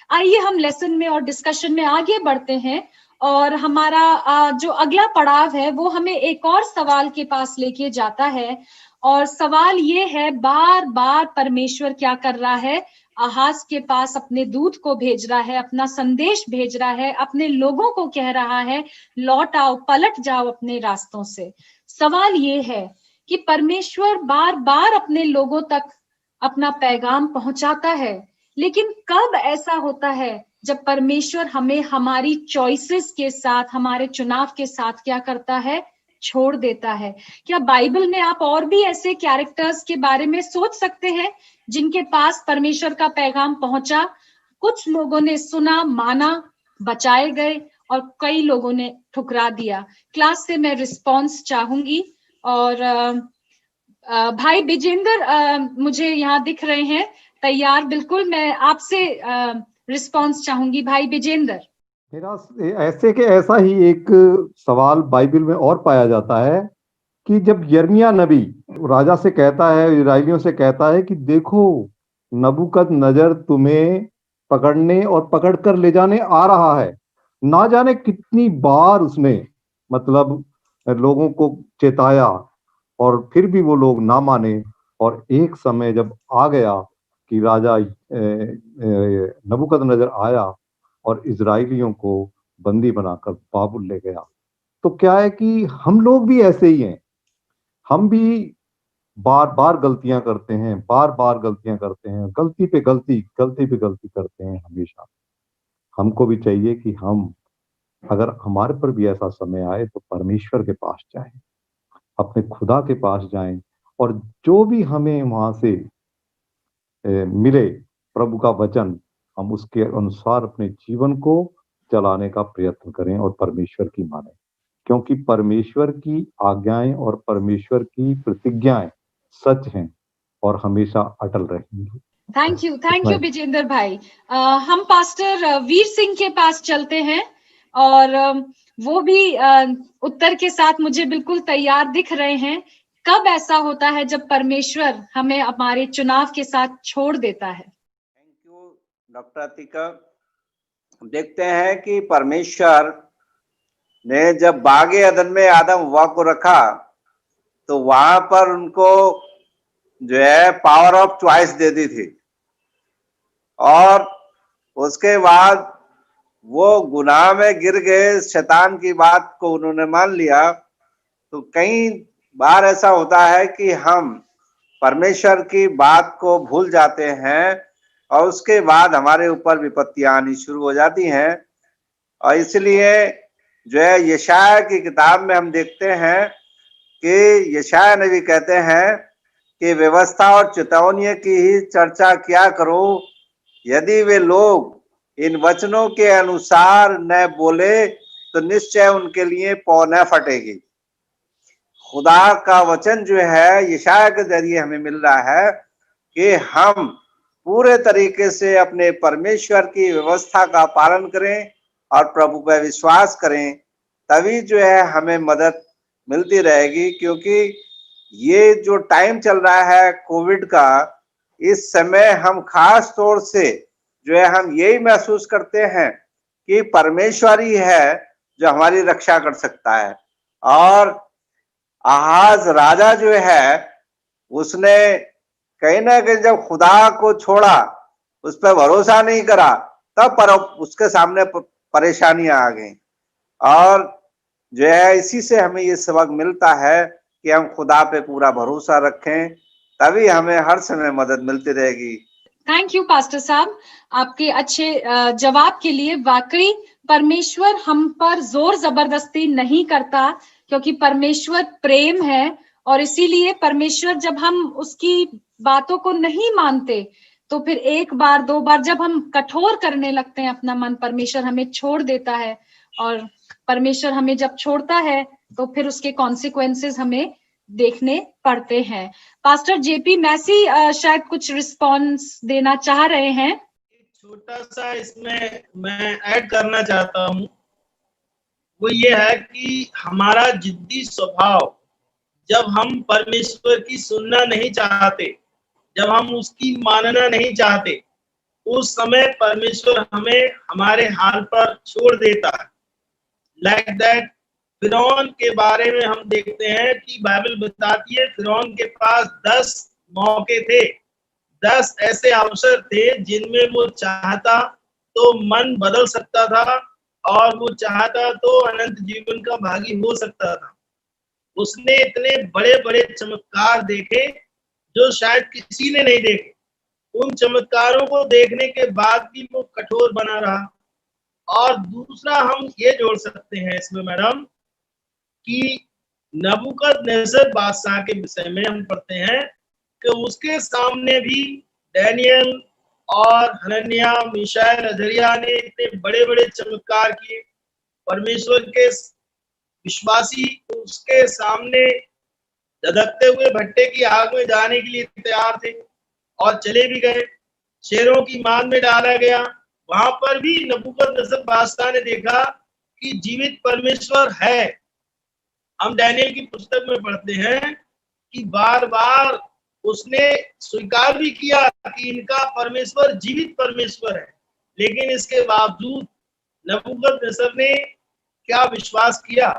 आइए हम लेसन में और डिस्कशन में आगे बढ़ते हैं और हमारा जो अगला पड़ाव है वो हमें एक और सवाल के पास लेके जाता है। और सवाल ये है, बार बार परमेश्वर क्या कर रहा है, आहाज के पास अपने दूत को भेज रहा है, अपना संदेश भेज रहा है, अपने लोगों को कह रहा है लौट आओ, पलट जाओ अपने रास्तों से। सवाल ये है कि परमेश्वर बार बार अपने लोगों तक अपना पैगाम पहुंचाता है, लेकिन कब ऐसा होता है जब परमेश्वर हमें हमारी चॉइसेस के साथ, हमारे चुनाव के साथ क्या करता है, छोड़ देता है। क्या बाइबल में आप और भी ऐसे कैरेक्टर्स के बारे में सोच सकते हैं जिनके पास परमेश्वर का पैगाम पहुंचा, कुछ लोगों ने सुना, माना, बचाए गए और कई लोगों ने ठुकरा दिया। क्लास से मैं रिस्पॉन्स चाहूंगी और भाई विजेंद्र मुझे यहाँ दिख रहे हैं तैयार, बिल्कुल मैं आपसे रिस्पॉन्स चाहूंगी। भाई विजेंद्र। मेरा ऐसे के ऐसा ही एक सवाल बाइबल में और पाया जाता है कि जब यिर्मयाह नबी राजा से कहता है, इस्राएलियों से कहता है कि देखो नबूकदनेस्सर तुम्हें पकड़ने और पकड़कर ले जाने आ रहा है। ना जाने कितनी बार उसने मतलब लोगों को चेताया और फिर भी वो लोग ना माने। और एक समय जब आ गया कि राजा नबूकदनेस्सर आया और इजराइलियों को बंदी बनाकर बाबुल ले गया। तो क्या है कि हम लोग भी ऐसे ही हैं, हम भी बार बार गलतियां करते हैं, बार बार गलतियां करते हैं, गलती पे गलती करते हैं हमेशा। हमको भी चाहिए कि हम, अगर हमारे पर भी ऐसा समय आए तो परमेश्वर के पास जाएं, अपने खुदा के पास जाएं, और जो भी हमें वहां से मिले प्रभु का वचन, हम उसके अनुसार अपने जीवन को चलाने का प्रयत्न करें और परमेश्वर की माने, क्योंकि परमेश्वर की आज्ञाएं और परमेश्वर की प्रतिज्ञाएं सच हैं और हमेशा अटल रहेंगी। थैंक यू विजेंद्र भाई। हम पास्टर वीर सिंह के पास चलते हैं, और वो भी उत्तर के साथ मुझे बिल्कुल तैयार दिख रहे हैं। कब ऐसा होता है जब परमेश्वर हमें हमारे चुनाव के साथ छोड़ देता है? Thank you doctor Atika. देखते हैं कि परमेश्वर ने जब बागे अदन में आदम हव्वा को रखा तो वहां पर उनको जो है पावर ऑफ चॉइस दे दी थी, और उसके बाद वो गुनाह में गिर गए, शैतान की बात को उन्होंने मान लिया। तो कई बार ऐसा होता है कि हम परमेश्वर की बात को भूल जाते हैं और उसके बाद हमारे ऊपर विपत्तियां आनी शुरू हो जाती हैं। और इसलिए जो है यशाया की किताब में हम देखते हैं कि यशाया नबी कहते हैं कि व्यवस्था और चेतावनी की ही चर्चा किया करो, यदि वे लोग इन वचनों के अनुसार न बोले तो निश्चय उनके लिए पौ न फटेगी। खुदा का वचन जो है यशाया के जरिए हमें मिल रहा है कि हम पूरे तरीके से अपने परमेश्वर की व्यवस्था का पालन करें और प्रभु पर विश्वास करें, तभी जो है हमें मदद मिलती रहेगी। क्योंकि ये जो टाइम चल रहा है कोविड का, इस समय हम खास तौर से जो है हम यही महसूस करते हैं कि परमेश्वर ही है जो हमारी रक्षा कर सकता है। और आहाज राजा जो है उसने कहीं ना कहीं जब खुदा को छोड़ा, उस पर भरोसा नहीं करा, तब पर उसके सामने परेशानियां आ गई। और जो है इसी से हमें ये सबक मिलता है कि हम खुदा पे पूरा भरोसा रखें, तभी हमें हर समय मदद मिलती रहेगी। थैंक यू पास्टर साहब, आपके अच्छे जवाब के लिए। वाकई परमेश्वर हम पर जोर जबरदस्ती नहीं करता, क्योंकि परमेश्वर प्रेम है, और इसीलिए परमेश्वर जब हम उसकी बातों को नहीं मानते तो फिर एक बार दो बार जब हम कठोर करने लगते हैं अपना मन, परमेश्वर हमें छोड़ देता है। और परमेश्वर हमें जब छोड़ता है तो फिर उसके कॉन्सिक्वेंसेस हमें देखने पड़ते हैं। पास्टर जेपी मैसी शायद कुछ रिस्पॉन्स देना चाह रहे हैं। एक छोटा सा इसमें मैं ऐड करना चाहता हूँ, वो ये है कि हमारा जिद्दी स्वभाव, जब हम परमेश्वर की सुनना नहीं चाहते, जब हम उसकी मानना नहीं चाहते, उस समय परमेश्वर हमें हमारे हाल पर छोड़ देता है। लाइक दैट फिरौन के बारे में हम देखते हैं कि बाइबल बताती है फिरौन के पास 10 मौके थे, 10 ऐसे अवसर थे जिनमें वो चाहता तो मन बदल सकता था और वो चाहता तो अनंत जीवन का भागी हो सकता था। उसने इतने बड़े बड़े चमत्कार देखे जो शायद किसी ने नहीं देखे। उन चमत्कारों को देखने के बाद भी वो कठोर बना रहा। और दूसरा हम ये जोड़ सकते हैं इसमें मैडम कि नबूकदनेस्सर बादशाह के विषय में हम पढ़ते हैं कि उसके सामने भी डैनियल और हनन्याह, मीशाएल, अजरिया ने इतने बड़े बड़े चमत्कार किए। परमेश्वर के विश्वासी उसके सामने धधकते हुए भट्टे की आग में जाने के लिए तैयार थे और चले भी गए। शेरों की मान में डाला गया, वहां पर भी नबूकदनेस्सर बादशाह ने देखा कि जीवित परमेश्वर है। हम डैनियल की पुस्तक में पढ़ते हैं कि बार बार उसने स्वीकार भी किया कि इनका परमेश्वर जीवित परमेश्वर है, लेकिन इसके बावजूद नबूकदनेस्सर ने क्या विश्वास किया?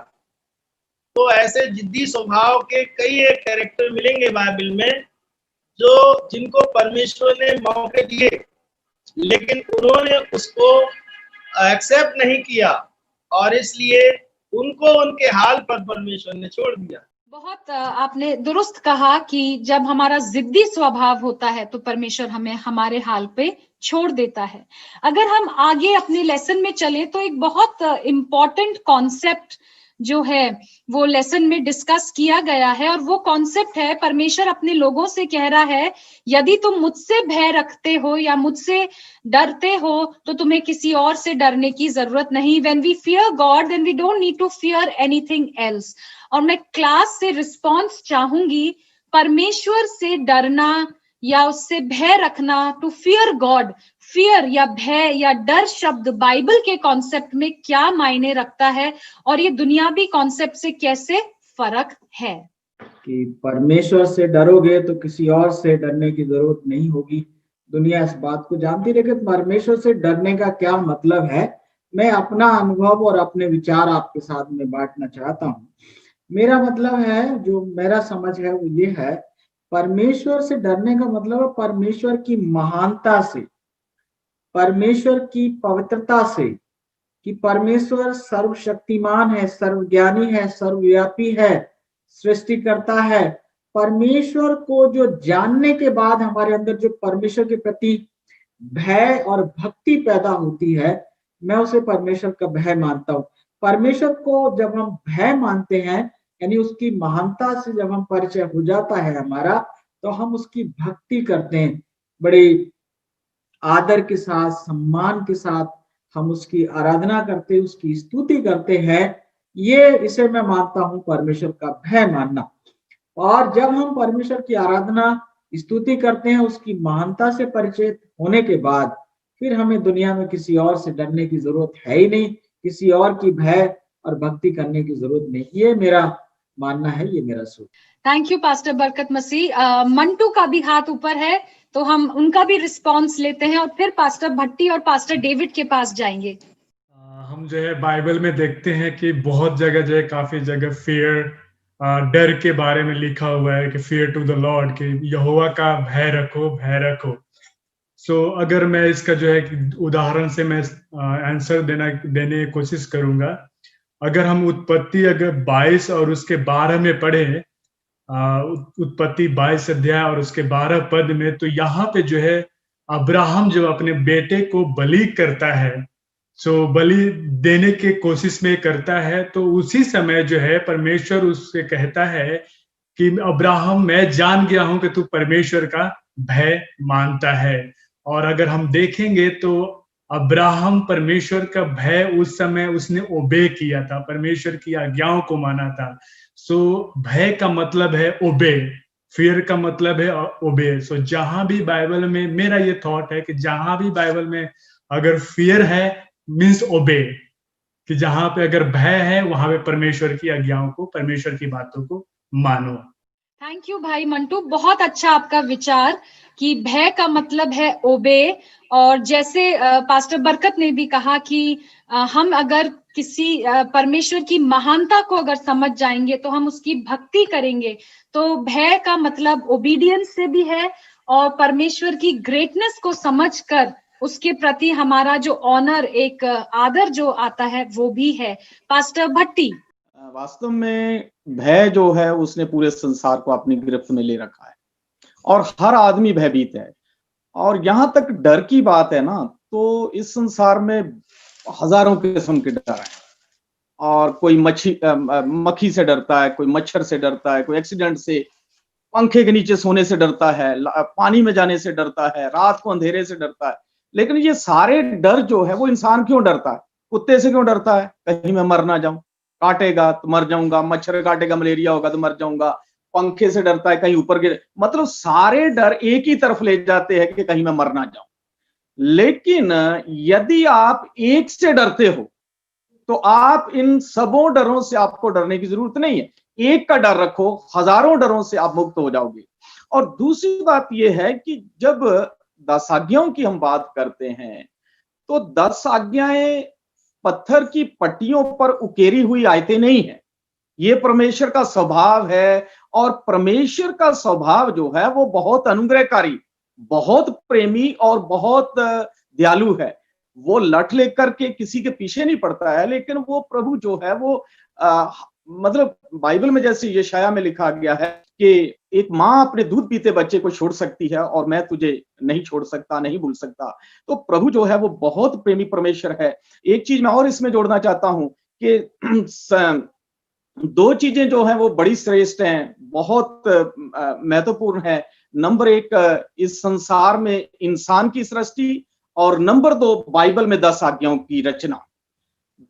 तो ऐसे जिद्दी स्वभाव के कई एक कैरेक्टर मिलेंगे बाइबल में जो जिनको परमेश्वर ने मौके दिए, लेकिन उन्होंने उसको एक्सेप्ट नहीं किया और इसलिए उनको उनके हाल पर परमेश्वर ने छोड़ दिया। बहुत आपने दुरुस्त कहा कि जब हमारा जिद्दी स्वभाव होता है तो परमेश्वर हमें हमारे हाल पे छोड़ देता है। अगर हम आगे अपने लेसन में चले तो एक बहुत इम्पोर्टेंट कॉन्सेप्ट जो है वो लेसन में डिस्कस किया गया है, और वो कॉन्सेप्ट है परमेश्वर अपने लोगों से कह रहा है यदि तुम मुझसे भय रखते हो या मुझसे डरते हो तो तुम्हें किसी और से डरने की जरूरत नहीं। When we fear God then we don't need to fear anything else। और मैं क्लास से रिस्पॉन्स चाहूंगी, परमेश्वर से डरना या उससे भय रखना, टू फियर गॉड, फियर या भय या डर शब्द बाइबल के कॉन्सेप्ट में क्या मायने रखता है और ये दुनियावी कॉन्सेप्ट से कैसे फर्क है। कि परमेश्वर से डरोगे तो किसी और से डरने की जरूरत नहीं होगी। दुनिया इस बात को जानती, लेकिन परमेश्वर से डरने का क्या मतलब है, मैं अपना अनुभव और अपने विचार आपके साथ में बांटना चाहता हूँ। मेरा मतलब है, जो मेरा समझ है वो ये है, परमेश्वर से डरने का मतलब है परमेश्वर की महानता से, परमेश्वर की पवित्रता से, कि परमेश्वर सर्वशक्तिमान है, सर्वज्ञानी है, सर्वव्यापी है, सृष्टिकर्ता है। परमेश्वर को जो जानने के बाद हमारे अंदर जो परमेश्वर के प्रति भय और भक्ति पैदा होती है, मैं उसे परमेश्वर का भय मानता हूँ। परमेश्वर को जब हम भय मानते हैं, यानी उसकी महानता से जब हम परिचय हो जाता है हमारा, तो हम उसकी भक्ति करते हैं, बड़े आदर के साथ, सम्मान के साथ हम उसकी आराधना करते हैं, उसकी स्तुति करते हैं। ये इसे मैं मानता हूँ परमेश्वर का भय मानना। और जब हम परमेश्वर की आराधना स्तुति करते हैं, उसकी महानता से परिचित होने के बाद, फिर हमें दुनिया में किसी और से डरने की जरूरत है ही नहीं, किसी और की भय और भक्ति करने की जरूरत नहीं। ये मेरा मानना है, ये मेरा सोच। थैंक यू पास्टर बरकत मसीह। मंटू का भी हाथ ऊपर है तो हम उनका भी रिस्पांस लेते हैं और फिर पास्टर भट्टी और पास्टर डेविड के पास जाएंगे। हम जो है बाइबल में देखते हैं कि बहुत जगह जो है, काफी जगह फियर, डर के बारे में लिखा हुआ है कि फियर टू द लॉर्ड, कि यहोवा का भय रखो, भय रखो। सो अगर मैं इसका जो है उदाहरण से मैं आंसर देने की कोशिश करूंगा। अगर हम उत्पत्ति अगर 22 और उसके 12 में पढ़े, उत्पत्ति 22 अध्याय और उसके 12 पद में, तो यहाँ पे जो है अब्राहम जो अपने बेटे को बलि करता है, सो बलि देने के कोशिश में करता है, तो उसी समय जो है परमेश्वर उससे कहता है कि अब्राहम, मैं जान गया हूं कि तू परमेश्वर का भय मानता है। और अगर हम देखेंगे तो अब्राहम परमेश्वर का भय उस समय उसने ओबे किया था, परमेश्वर की आज्ञाओं को माना था। सो भय का मतलब है ओबे, फियर का मतलब है ओबे। सो जहां भी बाइबल में, मेरा ये थॉट है कि जहां भी बाइबल में अगर फियर है मीन्स ओबे, कि जहां पे अगर भय है वहां पे परमेश्वर की आज्ञाओं को, परमेश्वर की बातों को मानो। थैंक यू भाई मंटू, बहुत अच्छा आपका विचार कि भय का मतलब है ओबे। और जैसे पास्टर बरकत ने भी कहा कि हम अगर किसी परमेश्वर की महानता को अगर समझ जाएंगे तो हम उसकी भक्ति करेंगे। तो भय का मतलब ओबीडियंस से भी है और परमेश्वर की ग्रेटनेस को समझकर उसके प्रति हमारा जो ऑनर, एक आदर जो आता है वो भी है। पास्टर भट्टी, वास्तव में भय जो है उसने पूरे संसार को अपनी गिरफ्त में ले रखा है और हर आदमी भयभीत है। और यहां तक डर की बात है ना, तो इस संसार में हजारों किस्म के डर हैं। और कोई मक्खी से डरता है, कोई मच्छर से डरता है, कोई एक्सीडेंट से, पंखे के नीचे सोने से डरता है, पानी में जाने से डरता है, रात को अंधेरे से डरता है। लेकिन ये सारे डर जो है वो इंसान क्यों डरता है? कुत्ते से क्यों डरता है? कहीं मैं मर ना जाऊं, काटेगा तो मर जाऊंगा, मच्छर काटेगा, मलेरिया होगा तो मर जाऊंगा। पंखे से डरता है कहीं ऊपर गिर, मतलब सारे डर एक ही तरफ ले जाते हैं कि कहीं मैं मर ना जाऊं। लेकिन यदि आप एक से डरते हो तो आप इन सबों डरों से आपको डरने की जरूरत नहीं है। एक का डर रखो, हजारों डरों से आप मुक्त हो जाओगे। और दूसरी बात यह है कि जब 10 आज्ञाओं की हम बात करते हैं तो 10 आज्ञाएं पत्थर की पट्टियों पर उकेरी हुई आयतें नहीं है। ये परमेश्वर का स्वभाव है। और परमेश्वर का स्वभाव जो है वो बहुत अनुग्रहकारी, बहुत प्रेमी और बहुत दयालु है। वो लठ लेकर के किसी के पीछे नहीं पड़ता है, लेकिन वो प्रभु जो है वो मतलब बाइबल में जैसे यशाया में लिखा गया है कि एक माँ अपने दूध पीते बच्चे को छोड़ सकती है और मैं तुझे नहीं छोड़ सकता, नहीं भूल सकता। तो प्रभु जो है वो बहुत प्रेमी परमेश्वर है। एक चीज मैं और इसमें जोड़ना चाहता हूं कि दो चीजें जो हैं वो बड़ी श्रेष्ठ हैं, बहुत महत्वपूर्ण है। नंबर एक, इस संसार में इंसान की सृष्टि, और नंबर 2 बाइबल में 10 आज्ञाओं की रचना।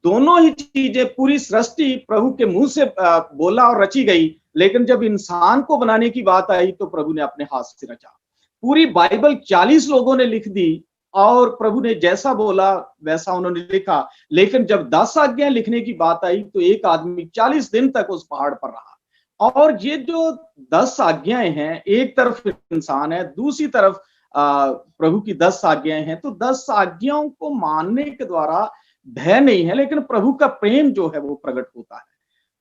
दोनों ही चीजें, पूरी सृष्टि प्रभु के मुंह से बोला और रची गई, लेकिन जब इंसान को बनाने की बात आई तो प्रभु ने अपने हाथ से रचा। पूरी बाइबल 40 लोगों ने लिख दी और प्रभु ने जैसा बोला वैसा उन्होंने लिखा, लेकिन जब 10 आज्ञाएं लिखने की बात आई तो एक आदमी 40 दिन तक उस पहाड़ पर रहा। और ये जो 10 आज्ञाएं हैं, एक तरफ इंसान है, दूसरी तरफ प्रभु की 10 आज्ञाएं हैं। तो 10 आज्ञाओं को मानने के द्वारा भय नहीं है, लेकिन प्रभु का प्रेम जो है वो प्रकट होता है।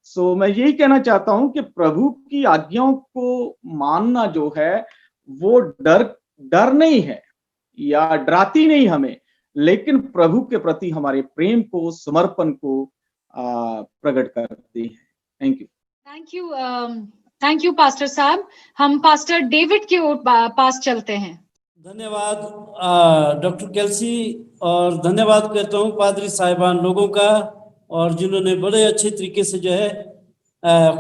सो मैं यही कहना चाहता हूं कि प्रभु की आज्ञाओं को मानना जो है वो डर नहीं है या डराती नहीं हमें, लेकिन प्रभु के प्रति हमारे प्रेम को, समर्पण को प्रकट करती है। थैंक यू पास्टर साहब। हम पास्टर डेविड की ओर पास चलते हैं। धन्यवाद डॉक्टर केल्सी, और धन्यवाद कहता हूँ पादरी साहिबान लोगों का, और जिन्होंने बड़े अच्छे तरीके से जो है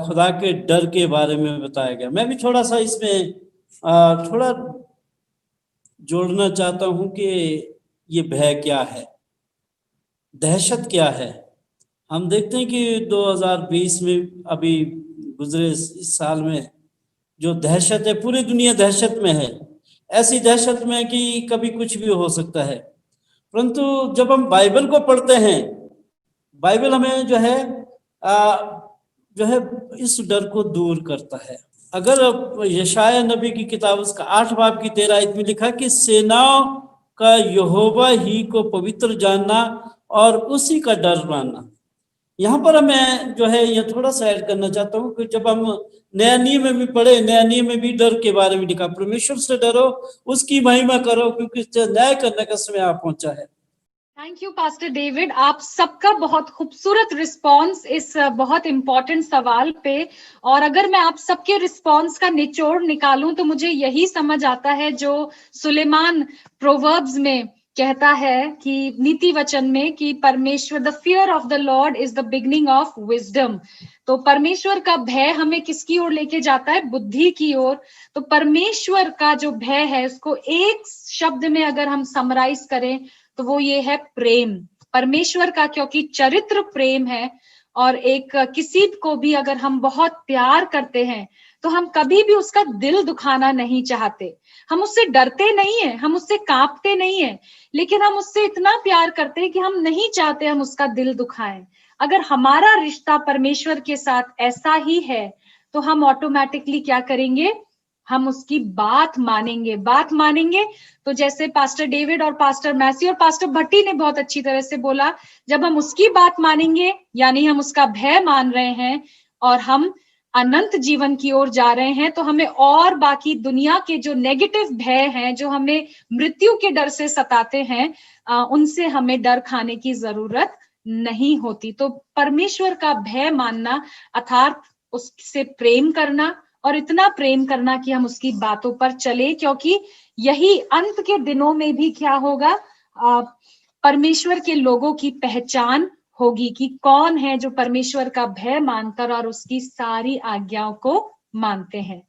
खुदा के डर के बारे में बताया गया। मैं भी थोड़ा सा इसमें थोड़ा जोड़ना चाहता हूँ कि ये भय क्या है, दहशत क्या है। हम देखते हैं कि 2020 में अभी गुजरे इस साल में जो दहशत है, पूरी दुनिया दहशत में है। ऐसी दहशत में कि कभी कुछ भी हो सकता है। परंतु जब हम बाइबल को पढ़ते हैं, बाइबल हमें जो है इस डर को दूर करता है। अगर यशाया नबी की किताब उसका 8 बाब की 13 आयत में लिखा कि सेनाओं का यहोवा ही को पवित्र जानना और उसी का डर मानना। यहाँ पर मैं जो है ये थोड़ा सा ऐड करना चाहता हूँ कि जब हम नया नियम में भी पढ़े, नया नियम में भी डर के बारे में लिखा, परमेश्वर से डरो, उसकी महिमा करो, क्योंकि न्याय करने का समय आ पहुंचा है। थैंक यू पास्टर डेविड, आप सबका बहुत खूबसूरत रिस्पांस इस बहुत इंपॉर्टेंट सवाल पे। और अगर मैं आप सबके रिस्पांस का निचोड़ निकालूं तो मुझे यही समझ आता है जो सुलेमान प्रोवर्ब्स में कहता है कि नीति वचन में कि परमेश्वर, the fear of the Lord is the beginning of wisdom. तो परमेश्वर का भय हमें किसकी ओर लेके जाता है? बुद्धि की ओर। तो परमेश्वर का जो भय है उसको एक शब्द में अगर हम समराइज करें तो वो ये है प्रेम। परमेश्वर का क्योंकि चरित्र प्रेम है, और एक किसी को भी अगर हम बहुत प्यार करते हैं तो हम कभी भी उसका दिल दुखाना नहीं चाहते। हम उससे डरते नहीं है, हम उससे कांपते नहीं है, लेकिन हम उससे इतना प्यार करते हैं कि हम नहीं चाहते हम उसका दिल दुखाएं। अगर हमारा रिश्ता परमेश्वर के साथ ऐसा ही है तो हम ऑटोमेटिकली क्या करेंगे? हम उसकी बात मानेंगे। तो जैसे पास्टर डेविड और पास्टर मैसी और पास्टर भट्टी ने बहुत अच्छी तरह से बोला, जब हम उसकी बात मानेंगे यानी हम उसका भय मान रहे हैं और हम अनंत जीवन की ओर जा रहे हैं, तो हमें और बाकी दुनिया के जो नेगेटिव भय हैं, जो हमें मृत्यु के डर से सताते हैं, उनसे हमें डर खाने की जरूरत नहीं होती। तो परमेश्वर का भय मानना अर्थात उससे प्रेम करना, और इतना प्रेम करना कि हम उसकी बातों पर चले, क्योंकि यही अंत के दिनों में भी क्या होगा? परमेश्वर के लोगों की पहचान होगी कि कौन है जो परमेश्वर का भय मानकर और उसकी सारी आज्ञाओं को मानते हैं।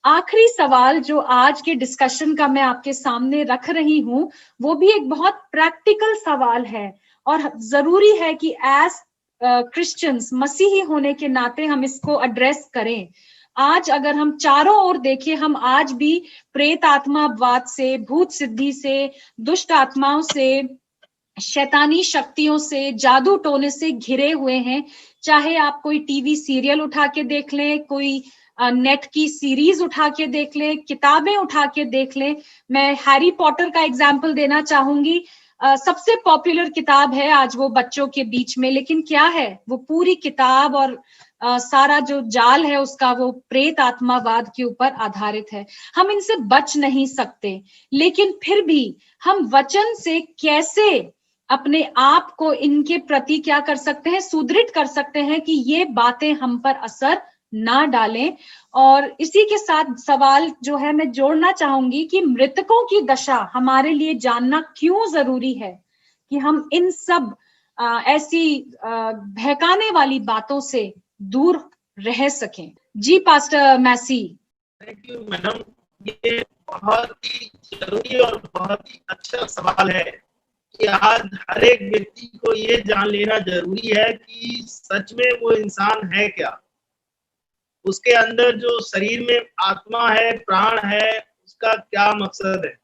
आखिरी सवाल जो आज के डिस्कशन का मैं आपके सामने रख रही हूं, वो भी एक बहुत प्रैक्टिकल सवाल है और जरूरी है कि एज क्रिश्चियंस, मसीही होने के नाते हम इसको एड्रेस करें। आज अगर हम चारों ओर देखें, हम आज भी प्रेत आत्मावाद से, भूत सिद्धि से, दुष्ट आत्माओं से, शैतानी शक्तियों से, जादू टोने से घिरे हुए हैं। चाहे आप कोई टीवी सीरियल उठा के देख लें, कोई नेट की सीरीज उठा के देख लें, किताबें उठा के देख लें। मैं हैरी पॉटर का एग्जाम्पल देना चाहूंगी। सबसे पॉपुलर किताब है आज वो बच्चों के बीच में, लेकिन क्या है वो पूरी किताब और सारा जो जाल है उसका वो प्रेत आत्मावाद के ऊपर आधारित है। हम इनसे बच नहीं सकते, लेकिन फिर भी हम वचन से कैसे अपने आप को इनके प्रति क्या कर सकते हैं, सुदृढ़ कर सकते हैं कि ये बातें हम पर असर ना डालें। और इसी के साथ सवाल जो है मैं जोड़ना चाहूंगी कि मृतकों की दशा हमारे लिए जानना क्यों जरूरी है कि हम इन सब ऐसी बहकाने वाली बातों से दूर रह सकें। जी pastor Massey. Thank you madam, ये बहुत ही जरूरी और बहुत ही अच्छा सवाल है कि आज हर एक व्यक्ति को ये जान लेना जरूरी है कि सच में वो इंसान है क्या, उसके अंदर जो शरीर में आत्मा है, प्राण है, उसका क्या मकसद है।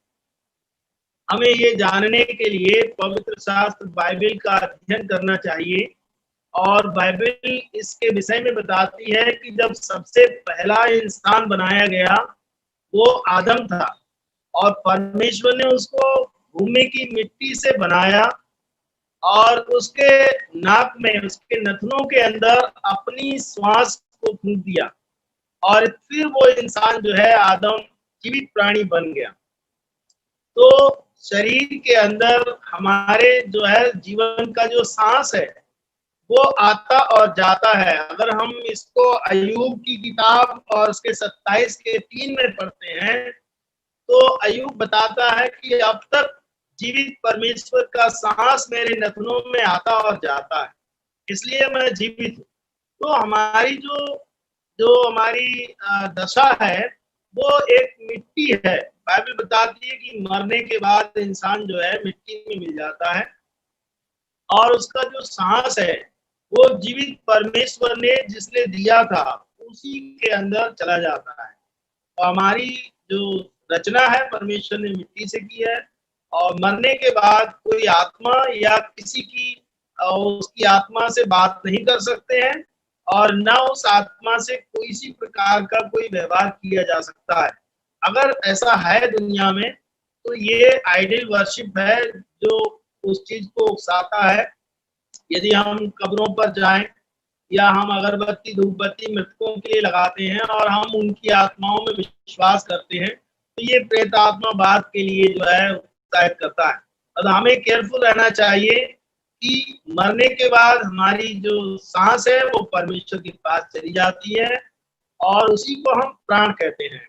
हमें ये जानने के लिए पवित्र शास्त्र बाइबल का अध्ययन करना चाहिए। और बाइबल इसके विषय में बताती है कि जब सबसे पहला इंसान बनाया गया वो आदम था और परमेश्वर ने उसको भूमि की मिट्टी से बनाया और उसके नाक में, उसके नथनों के अंदर अपनी श्वास को फूंक दिया और फिर वो इंसान जो है आदम जीवित प्राणी बन गया। तो शरीर के अंदर हमारे जो है जीवन का जो सांस है वो आता और जाता है। अगर हम इसको अय्यूब की किताब और उसके 27 के 3 में पढ़ते हैं तो अय्यूब बताता है कि अब तक जीवित परमेश्वर का सांस मेरे नथनों में आता और जाता है, इसलिए मैं जीवित हूँ। तो हमारी जो हमारी दशा है वो एक मिट्टी है। बाइबल बताती है कि मरने के बाद इंसान जो है मिट्टी में मिल जाता है और उसका जो सांस है वो जीवित परमेश्वर ने जिसने दिया था उसी के अंदर चला जाता है। तो हमारी जो रचना है परमेश्वर ने मिट्टी से की है और मरने के बाद कोई आत्मा या किसी की उसकी आत्मा से बात नहीं कर सकते हैं और न उस आत्मा से कोई सी प्रकार का कोई व्यवहार किया जा सकता है। अगर ऐसा है दुनिया में तो ये आइडल वर्शिप है जो उस चीज को उकसाता है। यदि हम कब्रों पर जाएं या हम अगरबत्ती धूपबत्ती मृतकों के लिए लगाते हैं और हम उनकी आत्माओं में विश्वास करते हैं तो ये प्रेत आत्मावाद के लिए जो है उत्साहित करता है। और हमें केयरफुल रहना चाहिए कि मरने के बाद हमारी जो सांस है वो परमेश्वर के पास चली जाती है और उसी को हम प्राण कहते हैं।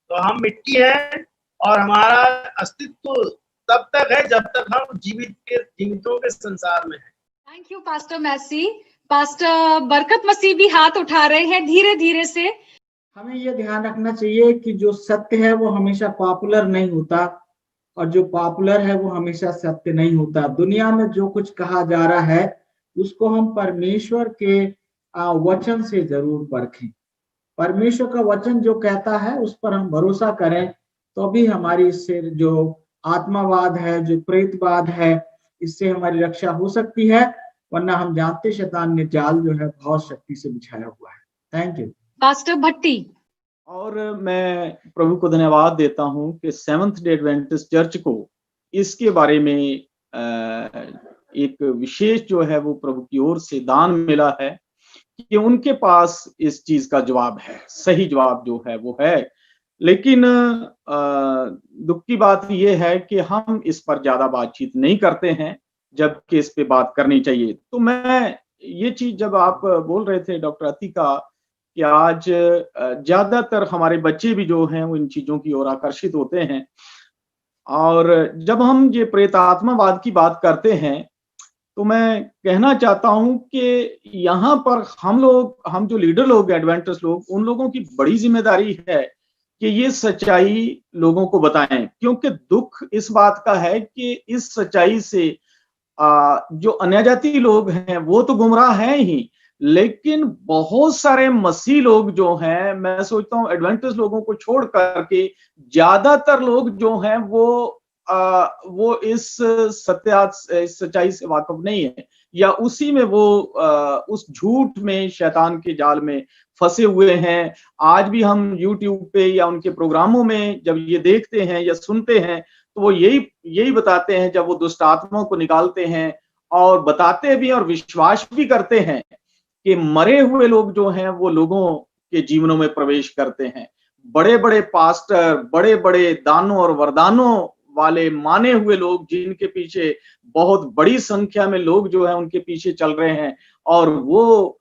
तो हम मिट्टी है और हमारा अस्तित्व तब तक है जब तक हम जीवितों के संसार में हैं। Thank you pastor Massey. Pastor Barkat Masih भी हाथ उठा रहे हैं धीरे धीरे से। हमें यह ध्यान रखना चाहिए कि जो सत्य है वो हमेशा पॉपुलर नहीं होता और जो पॉपुलर है वो हमेशा सत्य नहीं होता। दुनिया में जो कुछ कहा जा रहा है उसको हम परमेश्वर के वचन से जरूर परखें। परमेश्वर का वचन जो कहता है उस पर हम भरोसा करें तो भी हमारी इससे जो आत्मावाद है, जो प्रेतवाद है, इससे हमारी रक्षा हो सकती है, वरना हम जानते शैतान ने जाल जो है बहुत शक्ति से बिछाया हुआ है। थैंक यू पास्टर भट्टी। और मैं प्रभु को धन्यवाद देता हूं कि सेवंथ डे एडवेंटिस्ट चर्च को इसके बारे में एक विशेष जो है वो प्रभु की ओर से दान मिला है कि उनके पास इस चीज का जवाब है, सही जवाब जो है वो है। लेकिन दुख की बात यह है कि हम इस पर ज्यादा बातचीत नहीं करते हैं जबकि इस पे बात करनी चाहिए। तो मैं ये चीज जब आप बोल रहे थे डॉक्टर अतिका कि आज ज्यादातर हमारे बच्चे भी जो हैं वो इन चीजों की ओर आकर्षित होते हैं और जब हम ये प्रेतात्मावाद की बात करते हैं तो मैं कहना चाहता हूं कि यहाँ पर हम जो लीडर लोग एडवेंटिस्ट लोग, उन लोगों की बड़ी जिम्मेदारी है कि ये सच्चाई लोगों को बताएं, क्योंकि दुख इस बात का है कि इस सच्चाई से जो अन्य जाति लोग हैं वो तो गुमराह हैं ही, लेकिन बहुत सारे मसीह लोग जो हैं, मैं सोचता हूँ एडवेंटिस्ट लोगों को छोड़ करके ज्यादातर लोग जो हैं वो इस सच्चाई से वाकिफ नहीं है। या उसी में वो उस झूठ में, शैतान के जाल में फंसे हुए हैं। आज भी हम यूट्यूब पे या उनके प्रोग्रामों में जब ये देखते हैं या सुनते हैं तो वो यही बताते हैं, जब वो दुष्ट आत्माओं को निकालते हैं और बताते भी और विश्वास भी करते हैं कि मरे हुए लोग जो हैं वो लोगों के जीवनों में प्रवेश करते हैं। बड़े बड़े पास्टर, बड़े बड़े दानों और वरदानों वाले माने हुए लोग, जिनके पीछे बहुत बड़ी संख्या में लोग जो है उनके पीछे चल रहे हैं, और वो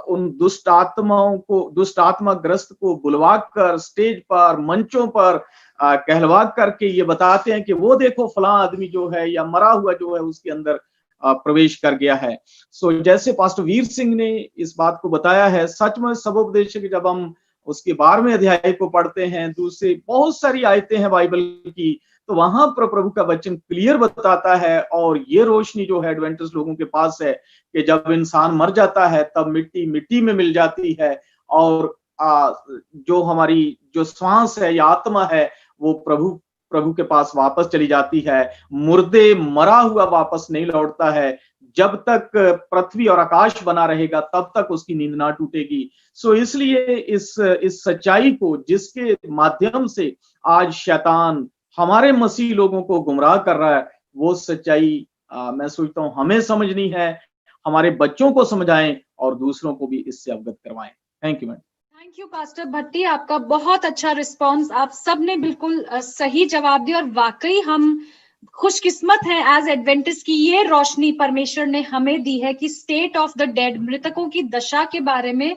उन दुष्ट आत्मा ग्रस्त को बुलवा कर स्टेज पर, मंचों पर कहलवा करके ये बताते हैं कि वो देखो फलां आदमी जो है या मरा हुआ जो है उसके अंदर प्रवेश कर गया है। सो जैसे पास्टर वीर सिंह ने इस बात को बताया है, सच में सबोपदेशक जब हम उसके 12वें अध्याय को पढ़ते हैं, दूसरी बहुत सारी आयतें हैं बाइबल की, तो वहां पर प्रभु का वचन क्लियर बताता है, और ये रोशनी जो है एडवेंटिस्ट लोगों के पास है कि जब इंसान मर जाता है तब मिट्टी मिट्टी में मिल जाती है, और जो हमारी जो श्वास है या आत्मा है वो प्रभु के पास वापस चली जाती है। मुर्दे मरा हुआ वापस नहीं लौटता है। जब तक पृथ्वी और आकाश बना रहेगा तब तक उसकी नींद ना टूटेगी। सो इसलिए इस सच्चाई को, जिसके माध्यम से आज शैतान हमारे मसीह लोगों को गुमराह कर रहा है, वो सच्चाई मैं सोचता हूं हमें समझनी है, हमारे बच्चों को समझाएं और दूसरों को भी इससे अवगत करवाएं। Thank you madam. Thank you pastor Bhatti, आपका बहुत अच्छा रिस्पांस। आप सबने बिल्कुल सही जवाब दिया, और वाकई हम खुशकिस्मत हैं एज एडवेंटिस्ट की ये रोशनी परमेश्वर ने हमें दी है कि स्टेट ऑफ द डेड, मृतकों की दशा के बारे में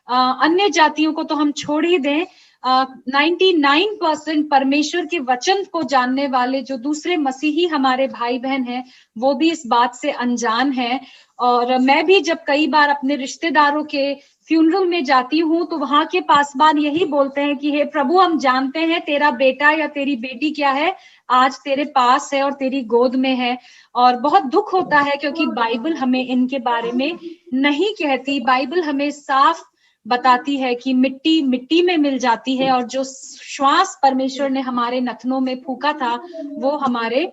अन्य जातियों को तो हम छोड़ ही दें, 99% परमेश्वर के वचन को जानने वाले जो दूसरे मसीही हमारे भाई बहन हैं वो भी इस बात से अनजान है। और मैं भी जब कई बार अपने रिश्तेदारों के फ्यूनरल में जाती हूँ तो वहां के पासबान यही बोलते हैं कि हे प्रभु, हम जानते हैं तेरा बेटा या तेरी बेटी क्या है, आज तेरे पास है और तेरी गोद में है। और बहुत दुख होता है क्योंकि बाइबल हमें इनके बारे में नहीं कहती। बाइबल हमें साफ बताती है कि मिट्टी मिट्टी में मिल जाती है, और जो श्वास परमेश्वर ने हमारे नथनों में फूका था वो हमारे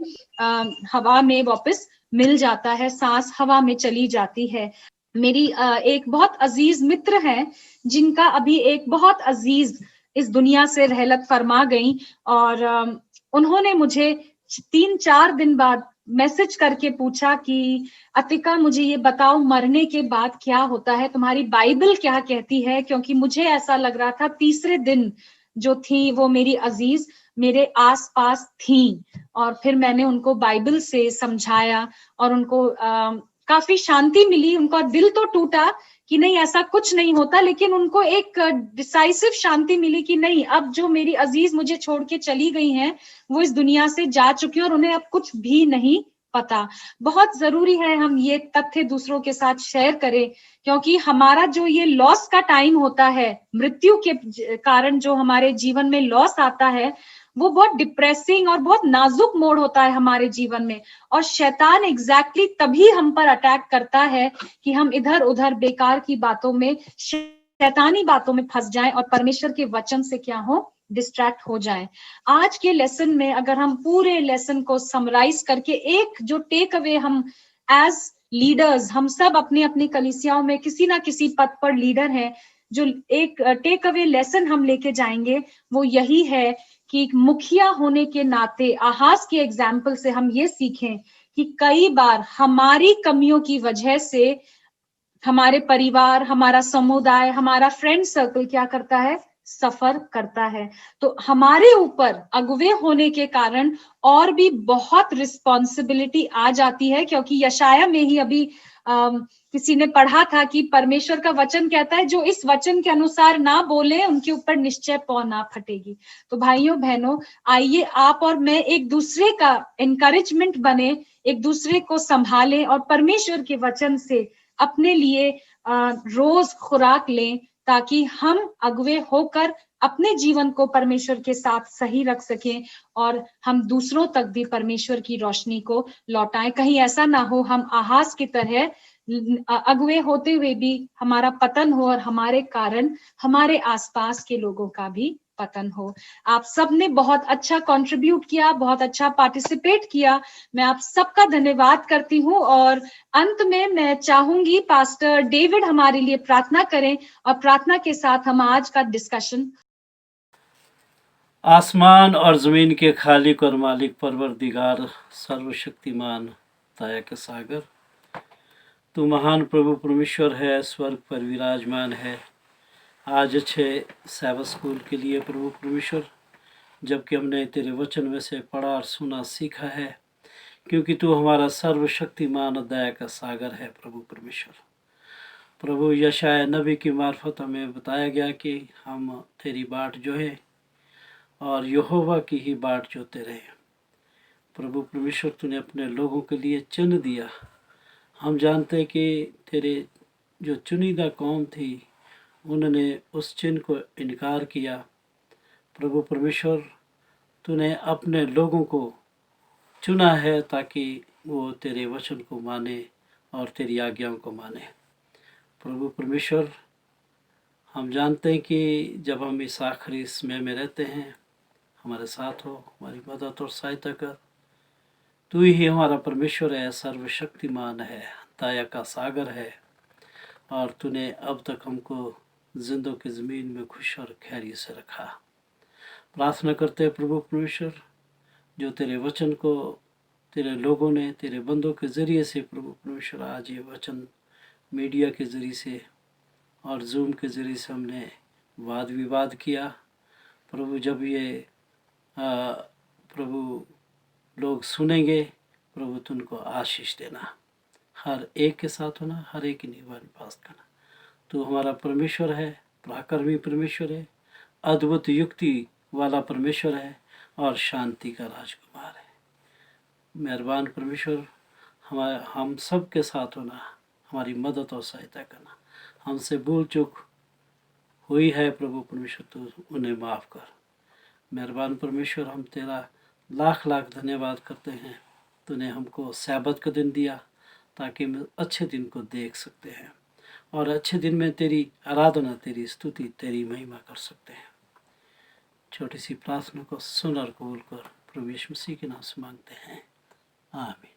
हवा में वापस मिल जाता है, सांस हवा में चली जाती है। मेरी एक बहुत अजीज मित्र हैं जिनका अभी एक बहुत अजीज इस दुनिया से रहलत फरमा गई, और उन्होंने मुझे 3-4 दिन बाद मैसेज करके पूछा कि अतिका, मुझे ये बताओ मरने के बाद क्या होता है, तुम्हारी बाइबल क्या कहती है? क्योंकि मुझे ऐसा लग रहा था तीसरे दिन जो थी वो मेरी अजीज मेरे आसपास थी। और फिर मैंने उनको बाइबल से समझाया और उनको काफी शांति मिली। उनका दिल तो टूटा कि नहीं ऐसा कुछ नहीं होता, लेकिन उनको एक डिसाइसिव शांति मिली कि नहीं, अब जो मेरी अजीज मुझे छोड़ के चली गई हैं वो इस दुनिया से जा चुकी है और उन्हें अब कुछ भी नहीं पता। बहुत जरूरी है हम ये तथ्य दूसरों के साथ शेयर करें, क्योंकि हमारा जो ये लॉस का टाइम होता है, मृत्यु के कारण जो हमारे जीवन में लॉस आता है, वो बहुत डिप्रेसिंग और बहुत नाजुक मोड़ होता है हमारे जीवन में। और शैतान एग्जैक्टली तभी हम पर अटैक करता है कि हम इधर उधर बेकार की बातों में, शैतानी बातों में फंस जाएं और परमेश्वर के वचन से क्या हो, डिस्ट्रैक्ट हो जाएं। आज के लेसन में अगर हम पूरे लेसन को समराइज करके एक जो टेक अवे हम एज लीडर्स, हम सब अपनी अपनी कलीसियाओं में किसी ना किसी पद पर लीडर हैं, जो एक टेक अवे लेसन हम लेके जाएंगे वो यही है कि मुखिया होने के नाते आहाज के एग्जाम्पल से हम ये सीखें कि कई बार हमारी कमियों की वजह से हमारे परिवार, हमारा समुदाय, हमारा फ्रेंड सर्कल क्या करता है, सफर करता है। तो हमारे ऊपर अगुवे होने के कारण और भी बहुत रिस्पॉन्सिबिलिटी आ जाती है, क्योंकि यशाया में ही अभी किसी ने पढ़ा था कि परमेश्वर का वचन कहता है जो इस वचन के अनुसार ना बोले उनके ऊपर निश्चय पौ ना फटेगी। तो भाइयों बहनों, आइए आप और मैं एक दूसरे का एनकरेजमेंट बने, एक दूसरे को संभालें और परमेश्वर के वचन से अपने लिए रोज खुराक लें, ताकि हम अगुवे होकर अपने जीवन को परमेश्वर के साथ सही रख सकें और हम दूसरों तक भी परमेश्वर की रोशनी को लौटाएं। कहीं ऐसा ना हो हम आहाज की तरह अगुवे होते हुए भी हमारा पतन हो और हमारे कारण हमारे आसपास के लोगों का भी पतन हो। आप सबने बहुत अच्छा कंट्रीब्यूट किया, बहुत अच्छा पार्टिसिपेट किया। मैं आप सबका धन्यवाद करती हूँ और अंत में मैं चाहूंगी पास्टर डेविड हमारे लिए प्रार्थना करें और प्रार्थना के साथ हम आज का डिस्कशन। आसमान और ज़मीन के खालिक और मालिक परवरदिगार सर्वशक्तिमान दया के सागर, तू महान प्रभु परमेश्वर है, स्वर्ग पर विराजमान है। आज अच्छे सैबत स्कूल के लिए प्रभु परमेश्वर, जबकि हमने तेरे वचन में से पढ़ा और सुना सीखा है, क्योंकि तू हमारा सर्वशक्तिमान और दया का सागर है। प्रभु परमेश्वर, प्रभु यशाया नबी की मार्फत हमें बताया गया कि हम तेरी बाट जो है और यहोवा की ही बाट जोते रहे। प्रभु परमेश्वर, तूने अपने लोगों के लिए चिन्ह दिया। हम जानते हैं कि तेरे जो चुनिंदा कौम थी उन्होंने उस चिन्ह को इनकार किया। प्रभु परमेश्वर, तूने अपने लोगों को चुना है ताकि वो तेरे वचन को माने और तेरी आज्ञाओं को माने। प्रभु परमेश्वर, हम जानते हैं कि जब हम इस आखिरी समय में रहते हैं, हमारे साथ हो, हमारी मदद और सहायता कर। तू ही हमारा परमेश्वर है, सर्वशक्तिमान है, दया का सागर है, और तूने अब तक हमको जिंदों की ज़मीन में खुश और खैरी से रखा। प्रार्थना करते हैं प्रभु परमेश्वर, जो तेरे वचन को तेरे लोगों ने तेरे बंदों के ज़रिए से प्रभु परमेश्वर आज ये वचन मीडिया के ज़रिए से और जूम के ज़रिए से हमने वाद विवाद किया। प्रभु, जब ये प्रभु लोग सुनेंगे, प्रभु तुमको आशीष देना, हर एक के साथ होना, हर एक की निभानी पास करना। तू हमारा परमेश्वर है, पराक्रमी परमेश्वर है, अद्भुत युक्ति वाला परमेश्वर है और शांति का राजकुमार है। मेहरबान परमेश्वर, हम सब के साथ होना, हमारी मदद और सहायता करना। हमसे भूल चूक हुई है प्रभु परमेश्वर, तू उन्हें माफ़ कर। मेहरबान परमेश्वर, हम तेरा लाख लाख धन्यवाद करते हैं। तूने हमको सैबत का दिन दिया ताकि हम अच्छे दिन को देख सकते हैं और अच्छे दिन में तेरी आराधना, तेरी स्तुति, तेरी महिमा कर सकते हैं। छोटी सी प्रार्थना को सुन और कबूल कर, प्रभु यीशु मसीह के नाम से मांगते हैं, आमीन।